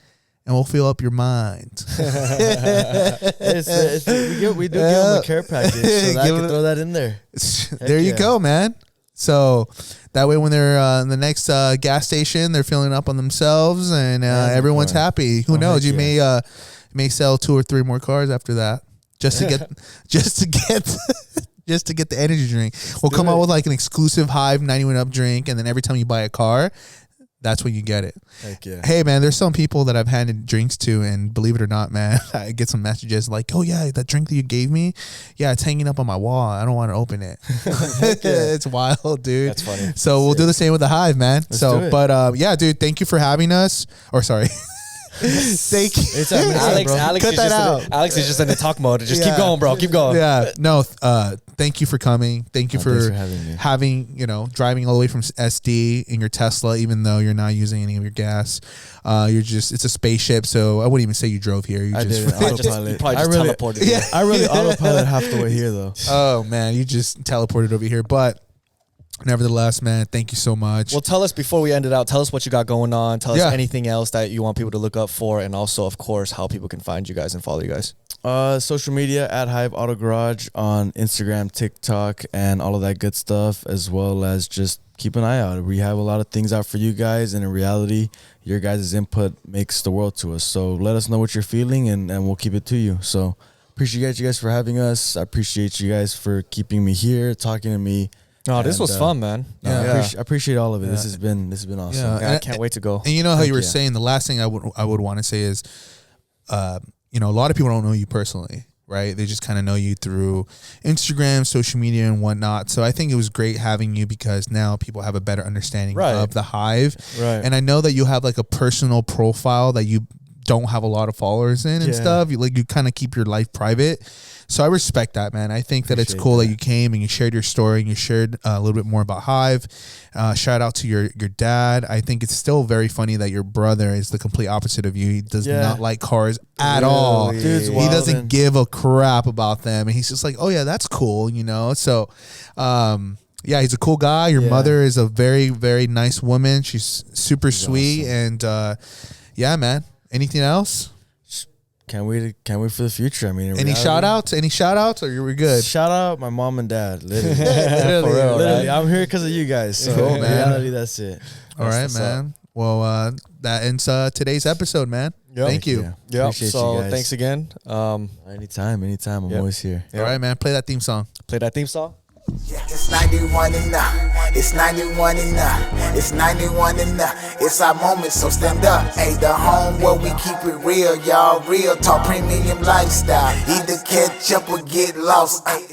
And we'll fill up your mind. We do give them a care package, so I can throw that in there. There you go, man. So that way when they're in the next gas station, they're filling up on themselves, and everyone's happy. Who knows? You may sell 2 or 3 more cars after that, just to get just to get the energy drink. We'll come out with like an exclusive Hive 91 Up drink, and then every time you buy a car, that's when you get it. Heck yeah. Hey, man, there's some people that I've handed drinks to, and believe it or not, man, I get some messages like, oh, yeah, that drink that you gave me, yeah, it's hanging up on my wall. I don't want to open it. It's wild, dude. That's funny. So we'll do the same with the Hive, man. Let's do it. But yeah, dude, thank you for having us. Or sorry. Thank you. It's Alex Alex is just in the talk mode. Just keep going, bro. Keep going. Yeah. No, thank you for coming. Thank you for having me. Driving all the way from SD in your Tesla, even though you're not using any of your gas. It's a spaceship, so I wouldn't even say you drove here. You autopilot. Teleported. Yeah. I really autopilot half the way here, though. Oh, man, you just teleported over here. But nevertheless, man, thank you so much. Well, tell us before we end it out, tell us what you got going on. Tell us anything else that you want people to look up for. And also, of course, how people can find you guys and follow you guys. Social media at Hive Auto Garage on Instagram, TikTok, and all of that good stuff, as well as just keep an eye out. We have a lot of things out for you guys, and in reality, your guys' input makes the world to us. So let us know what you're feeling, and we'll keep it to you. So appreciate you guys for having us. I appreciate you guys for keeping me here, talking to me. Oh, this was fun, man. I appreciate all of it. This has been awesome. Yeah, I can't wait to go. And you know how you were saying, the last thing I would want to say is, a lot of people don't know you personally, right? They just kind of know you through Instagram, social media, and whatnot. So I think it was great having you because now people have a better understanding of the Hive. Right. And I know that you have like a personal profile that you don't have a lot of followers in and Yeah. stuff. You kind of keep your life private. So I respect that, man. I think that it's Appreciate cool that that. you came and you shared your story and you shared a little bit more about Hive. Shout out to your dad. I think it's still very funny that your brother is the complete opposite of you. He does Yeah. not like cars at all. Really? Dude's He wild doesn't and- give a crap about them, and he's just like, oh yeah, that's cool, you know. So yeah, he's a cool guy. Your Yeah. mother is a very, very nice woman. She's super sweet. awesome. And yeah, man, anything else? Can't wait for the future. I mean, in Any reality- shout outs or we're good? Shout out my mom and dad. Literally, For real, literally. right? I'm here because of you guys. So Cool, in man. reality, that's it. All right, what's up. man. Well, that ends today's episode, man. Yep. Thank you. Yep. Appreciate So you guys. thanks again. Anytime. I'm Yep. always here. All right, man. Play that theme song. Play that theme song. It's 91 enough. It's 91 enough. It's 91 enough. It's our moment, so stand up. Hey, the home where we keep it real, y'all. Real talk, premium lifestyle. Either catch up or get lost. Ay,